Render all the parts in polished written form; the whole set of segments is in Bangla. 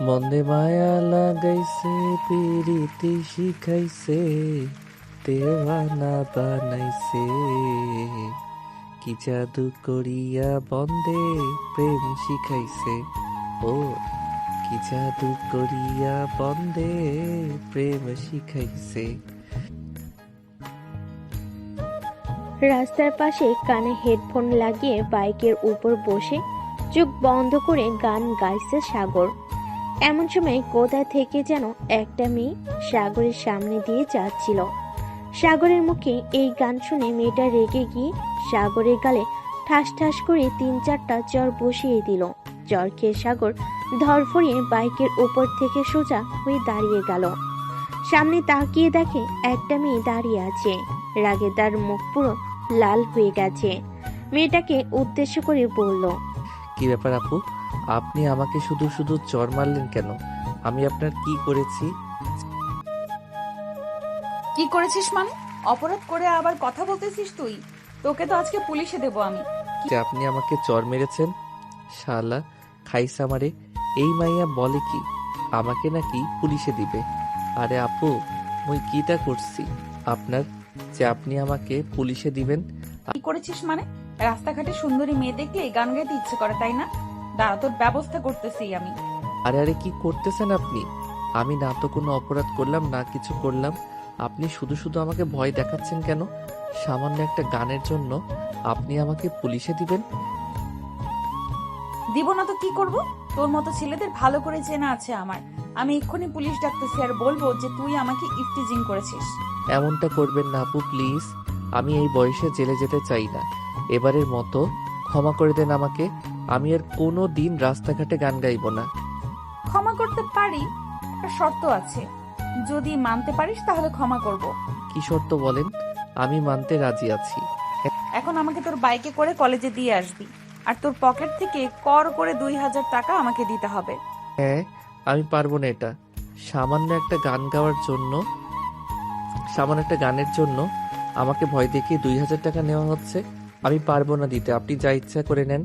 মন্দে মায়া লাগাইছে, পিরিতি শিখাইছে, দেওয়ানা বানাইছে। কি জাদু করিয়া বন্দে প্রেম শিখাইছে। ও কি জাদু করিয়া বন্দে প্রেম শিখাইছে। রাস্তার পাশে কানে হেডফোন লাগিয়ে বাইকের উপর বসে চোখ বন্ধ করে গান গাইছে সাগর। এমন সময় কোথা থেকে যেন একটা মেয়ে সাগরের সামনে দিয়ে যাচ্ছিল। সাগরের মুখে এই গান শুনে মেয়েটা রেগে গিয়ে সাগরের গালে ঠাস ঠাস করে 3-4টা চড় বসিয়ে দিল। চড় খেয়ে সাগর ধরফড়িয়ে বাইকের উপর থেকে সোজা হয়ে দাঁড়িয়ে গেল। সামনে তাকিয়ে দেখে একটা মেয়ে দাঁড়িয়ে আছে। রাগে তার মুখ পুরো লাল হয়ে গেছে। মেয়েটাকে উদ্দেশ্য করে বলল, কি ব্যাপার আপু, আপনি আমাকে শুধু শুধু চড় মারলেন কেন? আমি আপনার কি করেছি? কি করেছিস মানে? অপরাধ করে আবার কথা বলতেছিস তুই? তোকে তো আজকে পুলিশে দেবো আমি। যে আপনি আমাকে চড় মেরেছেন? শালা খাইস আমারে। এই মাইয়া বলে কি আমাকে নাকি পুলিশে দিবে। আরে আপু, মুই কিটা করছি আপনার যে আপনি আমাকে পুলিশে দিবেন? কি করেছিস মানে? রাস্তাঘাটে সুন্দরী মেয়ে দেখলে গান গাইতে ইচ্ছে করে, তাই না? দাঁড়া, তোর ব্যবস্থা করতেছি আমি। আরে আরে কি করতেছেন আপনি? আমি না তো কোনো অপরাধ করলাম, না কিছু করলাম। আপনি শুধু শুধু আমাকে ভয় দেখাচ্ছেন কেন? সামান্য একটা গানের জন্য আপনি আমাকে পুলিশে দিবেন? দিব না তো কি করব? তোর মতো ছেলেদের ভালো করে চেনা আছে আমার। আমি এক্ষুনি পুলিশ ডাকতেছি আর বলবো যে তুই আমাকে ইফটিজিং করেছিস। এমনটা করবেন না আপু, প্লিজ। আমি এই বয়সে জেলে যেতে চাই না। এবারের মতো ক্ষমা করে দেন আমাকে। আমি আর কোনো দিন রাস্তাঘাটে গান গাইব না। ক্ষমা করতে পারি, একটা শর্ত আছে। যদি মানতে পারিস তাহলে ক্ষমা করব। কি শর্ত বলেন? আমি মানতে রাজি আছি। এখন আমাকে তোর বাইকে করে কলেজে দিয়ে আসবি, আর তোর পকেট থেকে কর করে 2000 টাকা আমাকে দিতে হবে। হ্যাঁ, আমি পারবো না এটা। সামান্য একটা গান গাওয়ার জন্য, সামান্য একটা গানের জন্য আমাকে ভয় দেখিয়ে 2000 টাকা নেওয়া হচ্ছে। আমি পারবো না দিতে। আপনি যা ইচ্ছা করে নেন।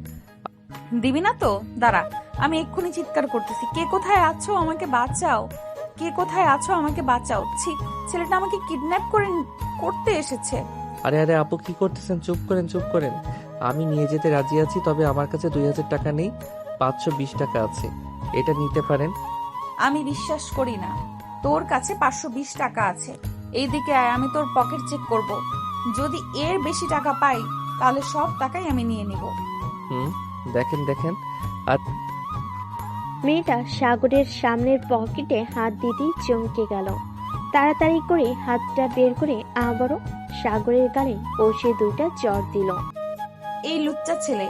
দিবি না তো? দাঁড়া, আমি এক্ষুনি চিৎকার করতেছি, কে কোথায় আছো আমাকে বাঁচাও, কে কোথায় আছো আমাকে বাঁচাও। ছি, ছেলেটা আমাকে কিডন্যাপ করতে এসেছে। আরে আরে আপু, কি করতেছেন? চুপ করেন, চুপ করেন। আমি নিয়ে যেতে রাজি আছি, তবে আমার কাছে 2000 টাকা নেই, 520 টাকা আছে। এটা নিতে পারেন। আমি বিশ্বাস করি না। তোর কাছে 520 টাকা আছে, এইদিকে আয়, আমি তোর পকেট চেক করব। যদি এর বেশি টাকা পাই তাহলে সব টাকাই আমি নিয়ে নিব। হুম, দেখেন দেখেন। আর মেয়েটা সাগরের সামনের পকেটে হাত দিতেই চমকে গেল। তাড়াতাড়ি করে হাতটা বের করে আবারও সাগরের গালে কষে 2টা চড় দিল। এই লুচ্চা ছেলে,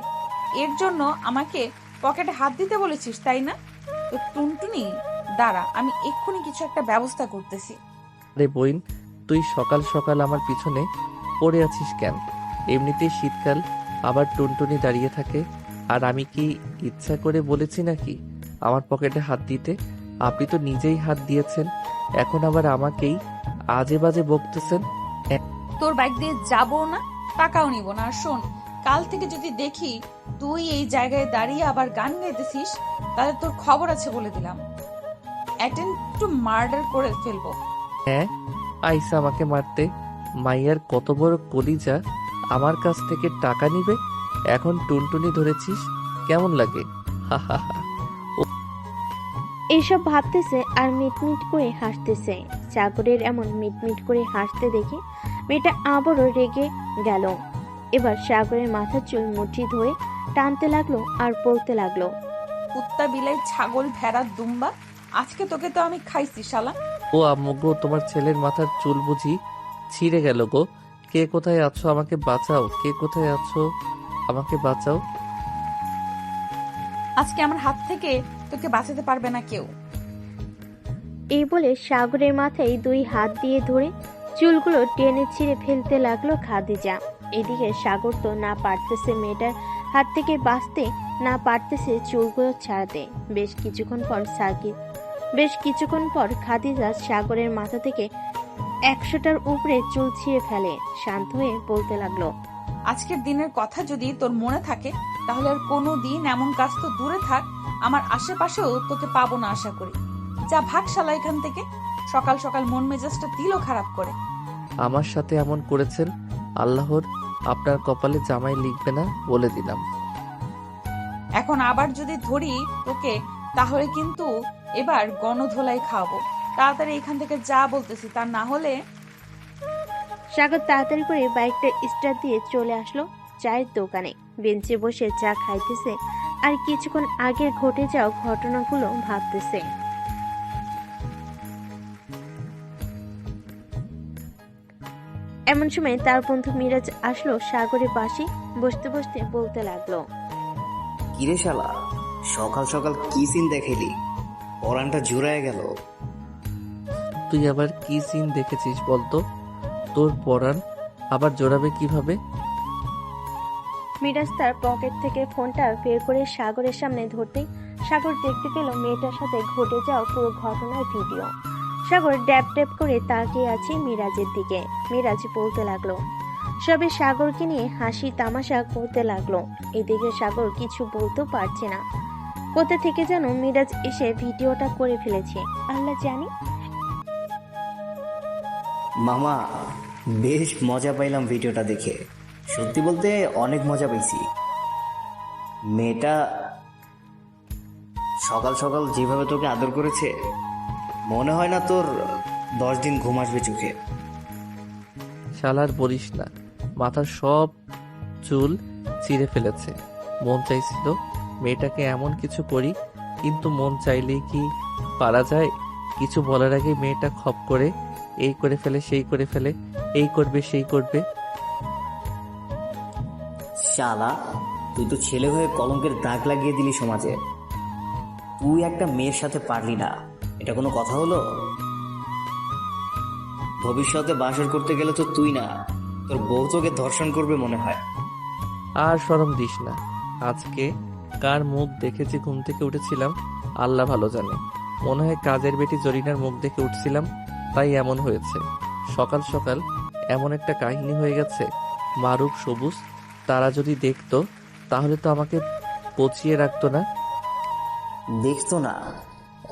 এর জন্য আমাকে পকেটে হাত দিতে বলেছিস, তাই না? তো টুনটুনি, দাঁড়া, আমি এক্ষুনি কিছু একটা ব্যবস্থা করতেছি। আরে বইন, তুই সকাল সকাল আমার পিছনে পড়ে আছিস কেন? এমনিতেই শীতকাল, আবার টুনটুনি দাঁড়িয়ে থাকে। আর আমি কি ইচ্ছা করে বলেছি নাকি আমার পকেটে হাত দিতে? আপনি তো নিজেই হাত দিয়েছেন, এখন আবার আমাকেই আজে বাজে বকতেছেন। তোর বাইক দিয়ে যাবো না, টাকাও নিব না। আর শোন, কাল থেকে যদি দেখি তুই এই জায়গায় দাঁড়িয়ে আবার গান গাইতেছিস, তাহলে তোর খবর আছে বলে দিলাম। অ্যাটেম্প টু মার্ডার করে ফেলবো। হ্যাঁ, আইসা আমাকে মারতে। মাইয়ার কত বড় কলিজা, আমার কাছ থেকে টাকা নিবে। এখন টুনটুনি ধরেছিস, কেমন লাগে? হা হা হা। এইসব ভাবতেছে আর মিটমিট করে হাসতেছে। সাগরের এমন মিটমিট করে হাসতে দেখে মেয়েটা আবারও রেগে গেল। এবার সাগরের মাথার চুল মুঠি ধরে টানতে লাগলো আর বলতে লাগলো, কুত্তা, বিলাই, ছাগল, ভেড়া, দুম্বা, আজকে তোকে তো আমি খাইছি শালা। ও আম্মু গো, তোমার ছেলের মাথার চুল বুঝি ছিঁড়ে গেল গো? কে কোথায় আছো, আমাকে বাঁচাও। কে কোথায় আছো, আমাকে বাঁচাও। আজকে আমার হাত থেকে তোকে বাঁচাতে পারবে না কেউ। এই বলে সাগরের মাথায় 2 হাত দিয়ে ধরে চুলগুলো টেনে ছিঁড়ে ফেলতে লাগলো খাদিজা। এদিকে সাগর তো না পারতেছে মেয়েটার হাত থেকে বাঁচতে, না পারতেছে চুলগুলো ছাড়াতে। বেশ কিছুক্ষণ পর খাদিজা সাগরের মাথা থেকে 100টার উপরে চুল ছিঁড়ে ফেলে শান্ত হয়ে বলতে লাগলো, আজকের দিনের কথা যদি তোর মনে থাকে তাহলে আর কোনো দিন এমন কাজ তো দূরে থাক, আমার আশেপাশেও তোকে পাবো না আশা করি। যা ভাগ শালা এখান থেকে। সকাল সকাল মন মেজাজটা দিলও খারাপ করে। আমার সাথে এমন করেছেন, আল্লাহর আপনার কপালে জামাই লিখবে না বলে দিলাম। এখন আবার যদি ধরি তোকে, তাহলে কিন্তু এবার গণধোলাই খাওয়াবো। তাড়াতাড়ি এখান থেকে যা বলতেছি, তা না হলে। সাগর তাড়াতাড়ি করে বাইকটা স্টার্ট দিয়ে চলে আসলো চায়ের দোকানে। বেঞ্চে বসে চা খাইতেছে আর কিছুক্ষণ আগে ঘটে যাওয়া ঘটনাগুলো ভাবতেছে। এমন সময় তার বন্ধু মিরাজ আসলো সাগরের পাশে। বসতে বসতে বলতে লাগলো, কিরে শালা, সকাল সকাল কি সিন দেখাইলি? পরানটা জুড়ায় গেল। তুই আবার কি সিন দেখেছিস বলতো? তোর পরাণ আবার জোড়াবে কিভাবে? মিরাজ তার পকেট থেকে ফোনটা বের করে সাগরের সামনে ধরতেই সাগর দেখতে পেল মেয়েটার সাথে ঘটে যাওয়া পুরো ঘটনার ভিডিও। সাগর ড্যাব ড্যাব করে তাকিয়ে আছে মিরাজের দিকে। মিরাজ বলতে লাগলো, সবে সাগরকে নিয়ে হাসি তামাশা করতে লাগলো। এদিকে সাগর কিছু বলতেও পারছে না। কোথা থেকে যেন মিরাজ এসে ভিডিওটা করে ফেলেছে, আল্লাহ জানি। মামা, বেশ মজা পাইলাম ভিডিওটা দেখে। সত্যি বলতে অনেক মজা পাইছি। মেয়েটা সকাল সকাল যেভাবে তোকে আদর করেছে, মনে হয় না তোর 10 দিন ঘুম আসবে চোখে। শালার বলিস না, মাথার সব চুল ছিঁড়ে ফেলেছে। মন চাইছিল মেয়েটাকে এমন কিছু করি, কিন্তু মন চাইলেই কি পারা যায়? কিছু বলার আগে মেয়েটা খপ করে এই করে ফেলে, সেই করে ফেলে, এই করবে সেই করবে। শালা, তুই তো ছেলে হয়ে কলঙ্কের দাগ লাগিয়ে দিলি সমাজে। তুই একটা মেয়ের সাথে পারলি না, এটা কোনো কথা হলো? ভবিষ্যতে বাসর করতে গেলে তো তুই না, তোর বউ তোকে ধর্ষণ করবে মনে হয়। আর শরম দিস না। আজকে কার মুখ দেখেছি ঘুম থেকে উঠেছিলাম আল্লাহ ভালো জানে। মনে হয় কাজের বেটি জরিনার মুখ দেখে উঠছিলাম, তাই এমন হয়েছে। সকাল সকাল এমন একটা কাহিনী হয়ে গেছে। মারুফ সবুজ তারা যদি দেখতো তাহলে তো আমাকে পচিয়ে রাখতো না। দেখতো না,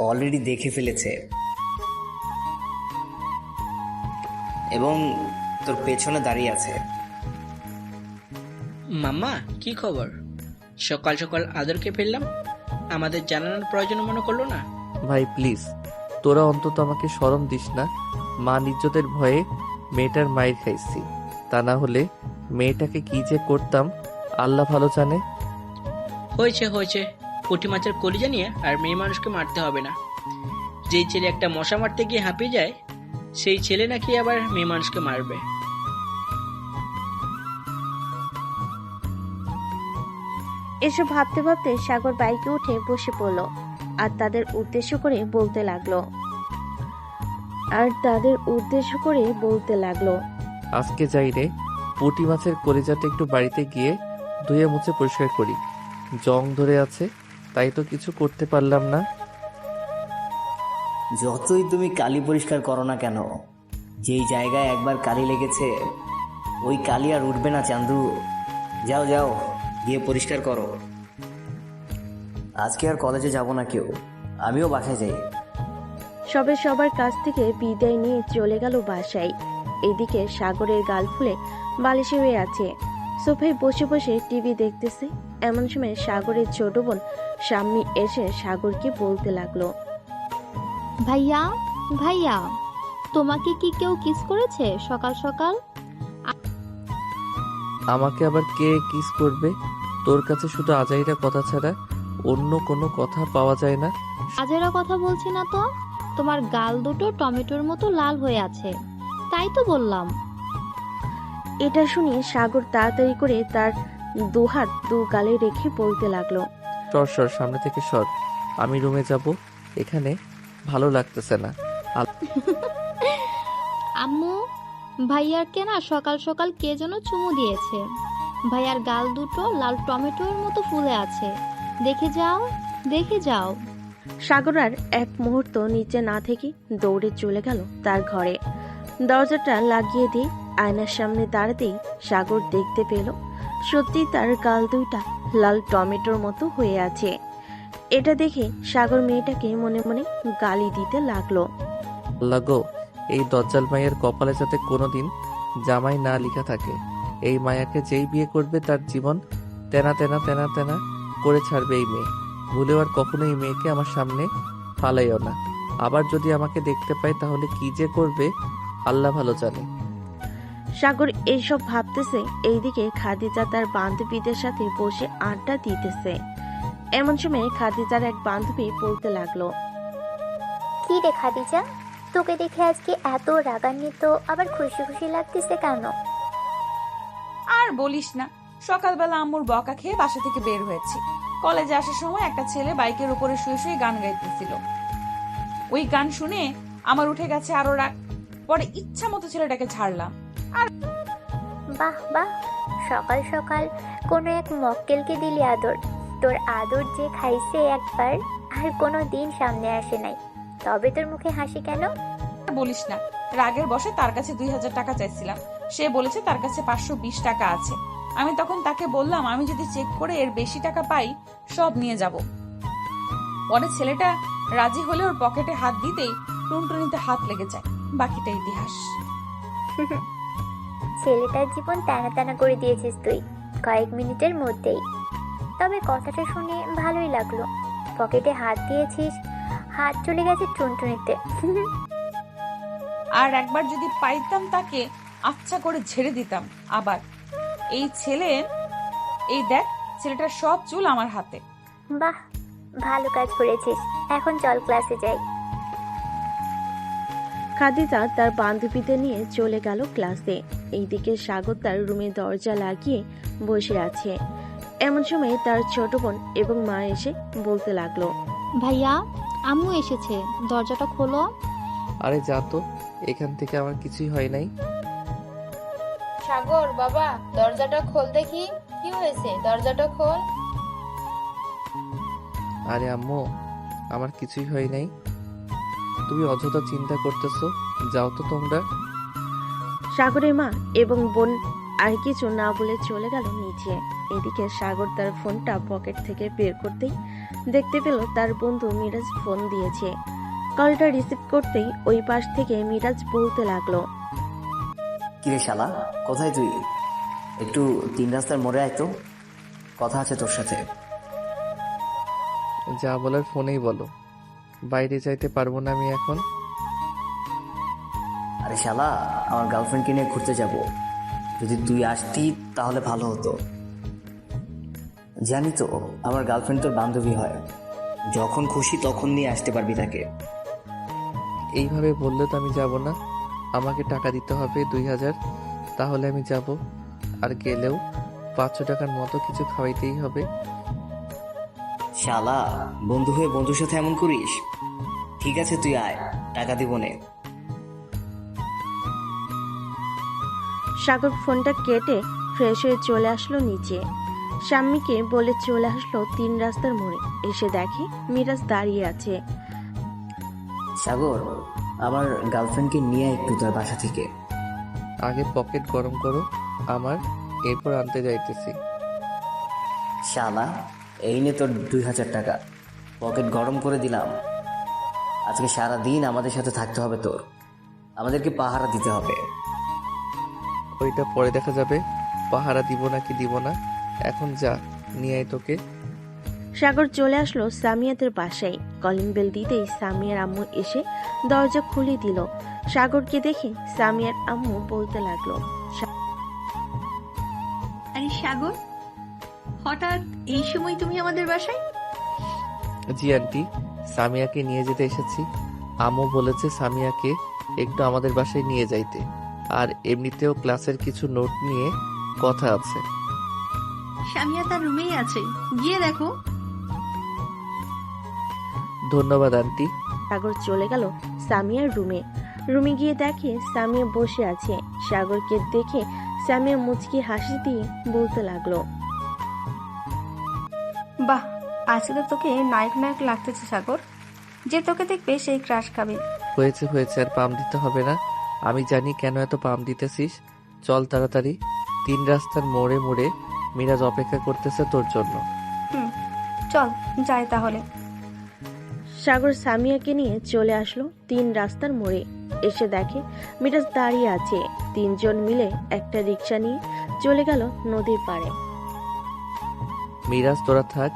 অলরেডি দেখে ফেলেছে। এবং তোর পেছনে দাঁড়িয়ে আছে। মাম্মা, কি খবর? সকাল সকাল আদরকে ফেললাম, আমাদের জানানোর প্রয়োজন মনে করলো না? ভাই প্লিজ, তোরা অন্তত আমাকে শরম দিস না। মান ইজ্জতের ভয়ে মেয়েটার মায়ের খাইছি, তা না হলে মেয়েটাকে কি যে করতাম আল্লাহ ভালো জানে। হয়েছে হয়েছে, পুঁটি মাছের কলিজা নিয়ে আর মেয়ে মানুষকে মারতে হবে না। যেই ছেলে একটা মশা মারতে গিয়ে হাঁপিয়ে যায়, সেই ছেলে নাকি আবার মেয়ে মানুষকে মারবে? এসব ভাবতে ভাবতে সাগর বাইকে উঠে বসে পড়লো আর তাদের উদ্দেশ্য করে বলতে লাগলো, আজকে যাই রে, পুঁটি মাছের কলিজাটা একটু বাড়িতে গিয়ে ধুয়ে মুছে পরিষ্কার করি। জং ধরে আছে, তাই তো কিছু করতে পারলাম না। যতই তুমি কালি পরিষ্কার করো না কেন, যেই জায়গায় একবার কালি লেগেছে ওই কালি আর উঠবে না চান্দু। যাও যাও, গিয়ে পরিষ্কার করো। আজকে আর কলেজে যাব না কেউ, আমিও বাসায় যাই। সবে সবার কাছ থেকে বিদায় নিয়ে চলে গেল বাসায়। এদিকে সাগরের গাল ফুলে বালিশে হয়ে আছে, সোফায় বসে বসে টিভি দেখতেছে। এমন সময় সাগরের ছোট বোন শাম্মী এসে সাগরকে বলতে লাগলো, ভাইয়া ভাইয়া, তোমাকে কি কেউ কিস করেছে সকাল সকাল? আমাকে আবার কে কিস করবে? তোর কাছে শুধু আজাইরা কথা ছাড়া অন্য কোনো কথা পাওয়া যায় না। আজেরা কথা বলছি না তো, তোমার গাল দুটো টমেটোর মতো লাল হয়ে আছে, তাই তো বললাম। এটা শুনে সাগর তাড়াতাড়ি করে তার দুহাত দু গালে রেখে বলতে লাগলো, সর সর, সামনে থেকে সর, আমি রুমে যাব, এখানে ভালো লাগতেছে না। আম্মু, ভাইয়ারকে না সকাল সকাল কে যেন চুমু দিয়েছে। ভাইয়ার গাল দুটো লাল টমেটোর মতো ফুলে আছে, দেখে যাও দেখে যাও। সাগর আর এক মুহূর্ত নিচে না থেকে দৌড়ে চলে গেল তার ঘরে। দরজাটা লাগিয়ে দিয়ে আয়নার সামনে দাঁড়াতেই সাগর দেখতে পেল সত্যি তার গাল দুইটা লাল টমেটোর মতো হয়ে আছে। এটা দেখে সাগর মেয়েটাকে মনে মনে গালি দিতে লাগলো। আল্লাহ গো, এই দজ্জাল মায়ের কপালে যাতে কোনোদিন জামাই না লেখা থাকে। এই মায়াকে যেই বিয়ে করবে তার জীবন তেনা তেনা তেনা তেনা করে ছাড়বে এই মেয়ে। ভুলেও আর কখনো এই মেয়েকে আমার সামনে ফালাইও না। আবার যদি আমাকে দেখতে পায় তাহলে কি যে করবে আল্লাহ ভালো জানে। সাগর এইসব ভাবতেছে, এইদিকে খাদিজা তার বান্ধবীদের সাথে বসে আড্ডা দিতেছে। এমন সময় খাদিজার এক বান্ধবী বলতে লাগলো, কি রে খাদিজা, তোকে দেখে আজকে এত রাগান্বিত আবার খুশি খুশি লাগতেছে কেন? আর বলিস না, সকালবেলা আম্মুর বকা খেয়ে বাসা থেকে বের হয়েছি। কলেজে আসার সময় একটা ছেলে বাইকের উপরে শুয়ে শুয়ে গান গাইতেছিল। ওই গান শুনে আমার উঠে গেছে আরো রাগ। পরে ইচ্ছা মতো ছেলেটাকে ছাড়লাম। বাহ বাহ, সকাল সকাল কোনো এক মক্কেলকে দিলি আদর। তোর আদর যে খাইছে একবার আর কোনো দিন সামনে আসে নাই, তবে তোর মুখে হাসি কেন? আর বলিস না, রাগের বশে তার কাছে 2000 টাকা চাইছিলাম। সে বলেছে তার কাছে 520 টাকা আছে। আমি তখন তাকে বললাম আমি যদি চেক করে এর বেশি টাকা পাই সব নিয়ে যাব। পরে ছেলেটা রাজি হলে ওর পকেটে হাত দিতেই টুনটুনিতে হাত লেগে যায়। বাকিটা ইতিহাস। ছেলেটার জীবন টানা টানা করে দিয়েছিস তুই কয়েক মিনিটের মধ্যেই। তবে কথাটা শুনে ভালোই লাগলো। পকেটে হাত দিয়েছিস, হাত চলে গেছে টুনটুনিতে। আর একবার যদি পাইতাম তাকে আচ্ছা করে ঝেড়ে দিতাম। আবার এই দেখ, ছেলেটার সব চুল আমার হাতে। বাহ, ভালো কাজ করেছিস। এখন চল ক্লাসে যাই। খাদিজা তার বান্ধবীদের নিয়ে চলে গেল ক্লাসে। এইদিকে সাগর তার রুমে দরজা লাগিয়ে বসে আছে। এমন সময় তার ছোট বোন এবং মা এসে বলতে লাগলো, ভাইয়া, আম্মু এসেছে, দরজাটা খোলো। আরে যা তো, এখান থেকে আমার কিছুই হয় নাই। সাগর বাবা, দরজাটা খোল দেখি, কি হয়েছে? দরজাটা খোল। আরে আম্মু, আমার কিছুই হয় নাই। তুমি অযথা চিন্তা করতেছো, যাও তো তোমরা। সাগরের মা এবং বোন আর কিছু না বলে চলে গেল নিচে। এদিকে সাগর তার ফোনটা পকেট থেকে বের করতেই দেখতে পেল তার বন্ধু মিরাজ ফোন দিয়েছে। কলটা রিসিভ করতেই ওই পাশ থেকে মিরাজ বলতে লাগলো, কিরে শালা, কোথায় তুই? একটু 3 রাস্তার মোড়ে আয় তো, কথা আছে তোর সাথে। যা বলার ফোনেই বলো, বাইরে যাইতে পারবো না আমি এখন। আরে শালা, আমার গার্লফ্রেন্ডকে নিয়ে ঘুরতে যাব। যদি তুই আসতি তাহলে ভালো হতো। জানি তো, আমার গার্লফ্রেন্ড তোর বান্ধবী হয়। যখন খুশি তখন নিয়ে আসতে পারবি তাকে। এইভাবে বললে তো আমি যাব না। আমাকে টাকা দিতে হবে 2000, তাহলে আমি যাব। আর গেলেও 500 টাকার মতো কিছু খাওয়াইতেই হবে। শালা, বন্ধু হয়ে বন্ধুর সাথে এমন করিস? ঠিক আছে তুই আয়, টাকা দিব নে। সাগর ফোনটা কেটে ফ্রেশ হয়ে চলে আসলো নিচে। শাম্মীকে বলে চলে আসলো 3 রাস্তার মোড়ে। এসে দেখে মিরাজ দাঁড়িয়ে আছে। সাগর, আমার গার্লফ্রেন্ডকে নিয়ে একটু তোর বাসা থেকে। আগে পকেট গরম করো আমার, এরপর আনতে যাইতেছি। শালা, এই নে তোর 2000 টাকা। পকেট গরম করে দিলাম। আজকে সারা দিন আমাদের সাথে থাকতে হবে তোর। আমাদেরকে পাহারা দিতে হবে। ওইটা পরে দেখা যাবে, পাহারা দিব নাকি দিব না। এখন যা, নিয়ে আয় তোকে। সাগর চলে আসলো সামিয়াদের বাসায়। কলিং বেল দিতেই সামিয়ার আম্মু এসে দরজা খুলে দিল। সাগরকে দেখে সামিয়ার আম্মু বলতে লাগলো, আরে সাগর, হঠাৎ এই সময় তুমি আমাদের বাসায়? জি আন্টি, সামিয়াকে নিয়ে যেতে এসেছি। আম্মু বলেছে সামিয়াকে একটু আমাদের বাসায় নিয়ে যাইতে। আর এমনিতেও ক্লাসের কিছু নোট নিয়ে কথা আছে। সামিয়া তার রুমেই আছে, গিয়ে দেখো। ধন্যবাদ আন্টি। সাগর চলে গেল সামিয়ার রুমে। রুমে গিয়ে দেখে সামিয়া বসে আছে। সাগরকে দেখে সামিয়া মুচকি হাসি দিয়ে বলতে লাগলো, বাহ, আজকে তো তোকে নায়ক নায়ক লাগতেছে সাগর। যে তোকে দেখবে সেই ক্রাশ খাবে। হয়েছে হয়েছে, আর পাম দিতে হবে না। আমি জানি কেন এত পাম দিতেছিস। চল তাড়াতাড়ি, 3 রাস্তার মোড়ে মোড়ে মিরাজ অপেক্ষা করতেছে তোর জন্য। চল যাই তাহলে। সাগর সামিয়াকে নিয়ে চলে আসলো 3 রাস্তার মোড়ে। এসে দেখে মিরাজ দাঁড়িয়ে আছে। 3 জন মিলে একটা রিক্সা নিয়ে চলে গেল নদীর পাড়ে। মিরাজ তোরা থাক,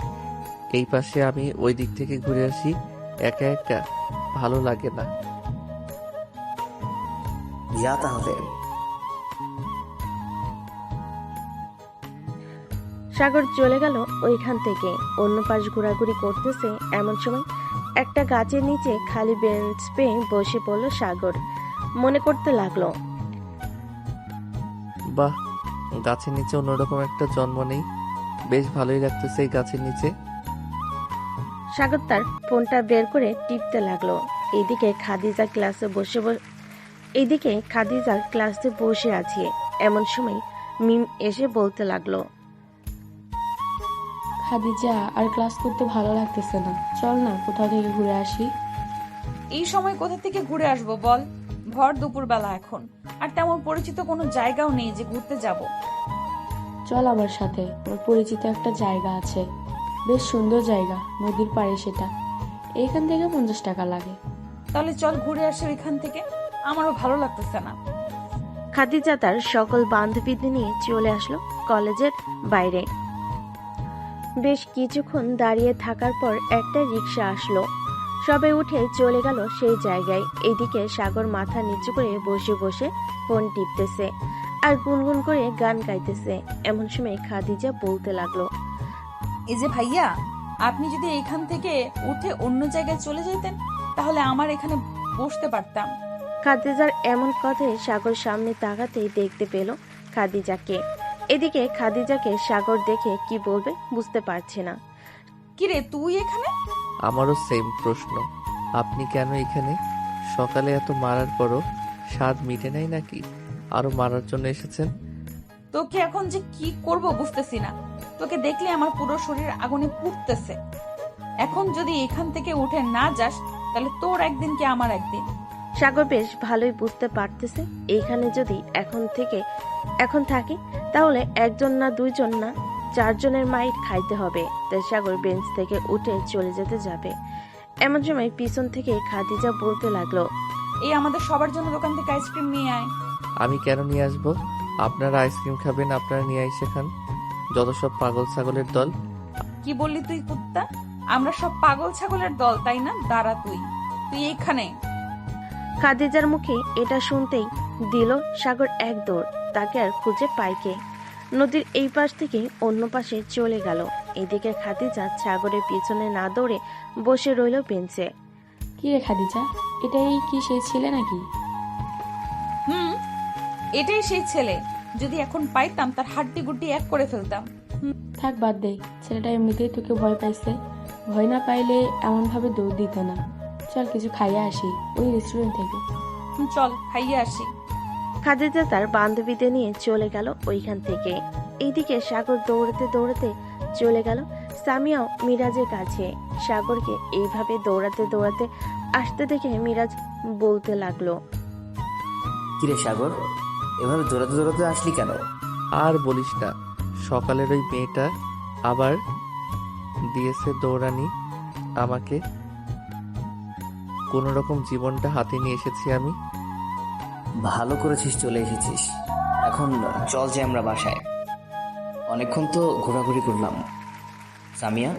এই পাশে আমি ওই দিক থেকে ঘুরে আসি। একা একা ভালো লাগে না। যা তাহলে। সাগর চলে গেল ওইখান থেকে। অন্য পাশ ঘোরাঘুরি করতেছে এমন সময় একটা গাছের নিচে খালি বেঞ্চ পেয়ে বসে পড়ল সাগর। মনে করতে লাগলো, বাহ, গাছের নিচে অন্যরকম একটা জন্ম নেই। বেশ ভালোই লাগতেছে এই গাছের নিচে। সাগর তার ফোনটা বের করে টিপতে লাগলো। এইদিকে খাদিজা ক্লাসে বসে আছে। এমন সময় মিম এসে বলতে লাগলো, খাদিজা, আর ক্লাস করতে ভালো লাগতেছে না, চল না কোথাও থেকে ঘুরে আসি। এই সময় কোথা থেকে ঘুরে আসবো বল? ভর দুপুরবেলা এখন, আর তেমন পরিচিত কোনো জায়গাও নেই যে ঘুরতে যাব। চল আমার সাথে, আমার পরিচিত একটা জায়গা আছে, বেশ সুন্দর জায়গা, নদীর পাড়ে সেটা। এইখান থেকে 50 টাকা লাগে। তাহলে চল ঘুরে আসি ওইখান থেকে, আমারও ভালো লাগতেছে না। খাদিজা তার সকল বান্ধবীদের নিয়ে চলে আসলো কলেজের বাইরে। বেশ কিছুক্ষণ দাঁড়িয়ে থাকার পর একটা রিক্সা আসলো। সবাই উঠে চলে গেল সেই জায়গায়। এদিকে সাগর মাথা নিচু করে বসে বসে ফোন টিপতেছে আর গুনগুন করে গান গাইতেছে। এমন সময় খাদিজা বলতে লাগলো, এই যে ভাইয়া, আপনি যদি এখান থেকে উঠে অন্য জায়গায় চলে যেতেন তাহলে আমার এখানে বসতে পারতাম। খাদিজার এমন কথায় সাগর সামনে তাকাতেই দেখতে পেল খাদিজাকে। এদিকে খাদিজাকে সাগর দেখে কি বলবে বুঝতে পারছে না। কিরে তুই এখানে? আমারও সেম প্রশ্ন, আপনি কেন এখানে? সকালে এত মারার পরও স্বাদ মিটে নাই নাকি? আরো মারার জন্য এসেছেন? তোকে এখন যে কি করব বুঝতেছি না। তোকে দেখলে আমার পুরো শরীর আগুনে পুড়তেছে। এখন যদি এখান থেকে উঠে না যাস তাহলে তোর একদিন কি আমার একদিন। সাগর বেশ ভালোই বুঝতে পারতেছে এইখানে যদি এখন থাকে তাহলে 1 জন না 2 জন না 4 জনের মাইর খাইতে হবে। তাই সাগর বেঞ্চ থেকে উঠে চলে যেতে যাবে। এমন সময় পিছন থেকে খাদিজা বলতে লাগলো, এই আমাদের সবার জন্য দোকান থেকে আইসক্রিম নিয়ে আয়। আমি কেন নিয়ে আসবো? আপনারা আইসক্রিম খাবেন, আপনারা নিয়ে এসে খান। যত সব পাগল ছাগলের দল। কি বললি তুই কুত্তা? আমরা সব পাগল ছাগলের দল, তাই না? দাঁড়া তুই এইখানে। খাদিজার মুখে এটা শুনতেই দিল সাগর এক দৌড়। তাকে আর খুঁজে পাইকে নদীর এই পাশ থেকে অন্য পাশে চলে গেল। এদিকে খাদিজা সাগরের পিছনে না দৌড়ে বসে রইল বেঞ্চে। কি রে খাদিজা, এটাই কি সেই ছেলে নাকি? এটাই সেই ছেলে। যদি এখন পাইতাম তার হাড্ডি গুড্ডি এক করে ফেলতাম। থাক, বাদ দে, ছেলেটা এমনিতেই তোকে ভয় পাইছে। ভয় না পাইলে এমন ভাবে দৌড় দিত না। চল কিছু খাইয়ে আসি ওই রেস্টুরেন্ট থেকে। চল খাইয়ে আসি। খাদিজা তার বান্ধবীদের নিয়ে চলে গেল ওইখান থেকে। এইদিকে সাগর দৌড়াতে দৌড়াতে চলে গেল সামিয়াও মিরাজের কাছে। সাগরকে এইভাবে দৌড়াতে দৌড়াতে আসতে দেখে মিরাজ বলতে লাগলো, কিরে সাগর, এভাবে দৌড়াতে দৌড়াতে আসলি কেন? আর বলিস না, সকালের ওই মেয়েটা আবার দিয়েছে দৌড়ানি আমাকে। কোন রকম জীবনটা হাতে নিয়ে এসেছি আমি। ভালো করেছিস চলে এসেছিস। এখন চল যে আমরা বাসায়। অনেকক্ষণ তো ঘোরাঘুরি করলাম। সামিয়া,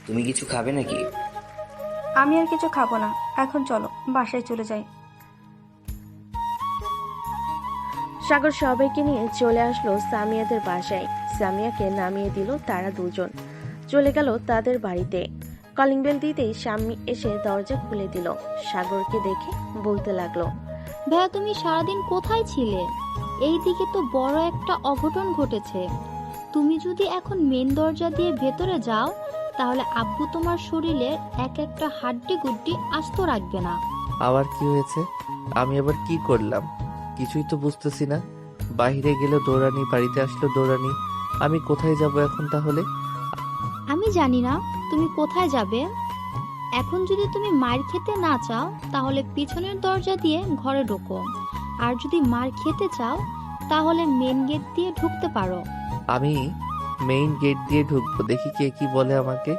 তুমি কিছু খাবে নাকি? আমি আর কিছু খাবো না, এখন চলো বাসায় চলে যাই। সাগর সবাইকে নিয়ে চলে আসলো সামিয়াদের বাসায়। সামিয়াকে নামিয়ে দিল তারা 2 জন। চলে গেল তাদের বাড়িতে। কলিং বেল দিতেই স্বামী এসে দরজা খুলে দিল। সাগরকে দেখে বলতে লাগলো, ভাইয়া তুমি সারাদিন কোথায় ছিলে? এই দিকে তো বড় একটা অঘটন ঘটেছে। তুমি যদি এখন মেন দরজা দিয়ে ভেতরে যাও তাহলে আব্বু তোমার শরীরের একটা হাড্ডি গুড্ডি আস্ত রাখবে না। আবার কি হয়েছে? আমি আবার কি করলাম? কিছুই তো বুঝতেছি না। বাইরে গেলে দৌড়ানি, বাড়িতে আসলো দৌড়ানি। আমি কোথায় যাব এখন তাহলে? আমি জানি না তুমি কোথায় যাবে। এখন যদি তুমি মার খেতে না চাও তাহলে পিছনের দরজা দিয়ে ঘরে ঢোকো, আর যদি মার খেতে চাও তাহলে মেন গেট দিয়ে ঢুকতে পারো। আমি মেইন গেট দিয়ে ঢুকবো, দেখি কে কি বলে আমাকে।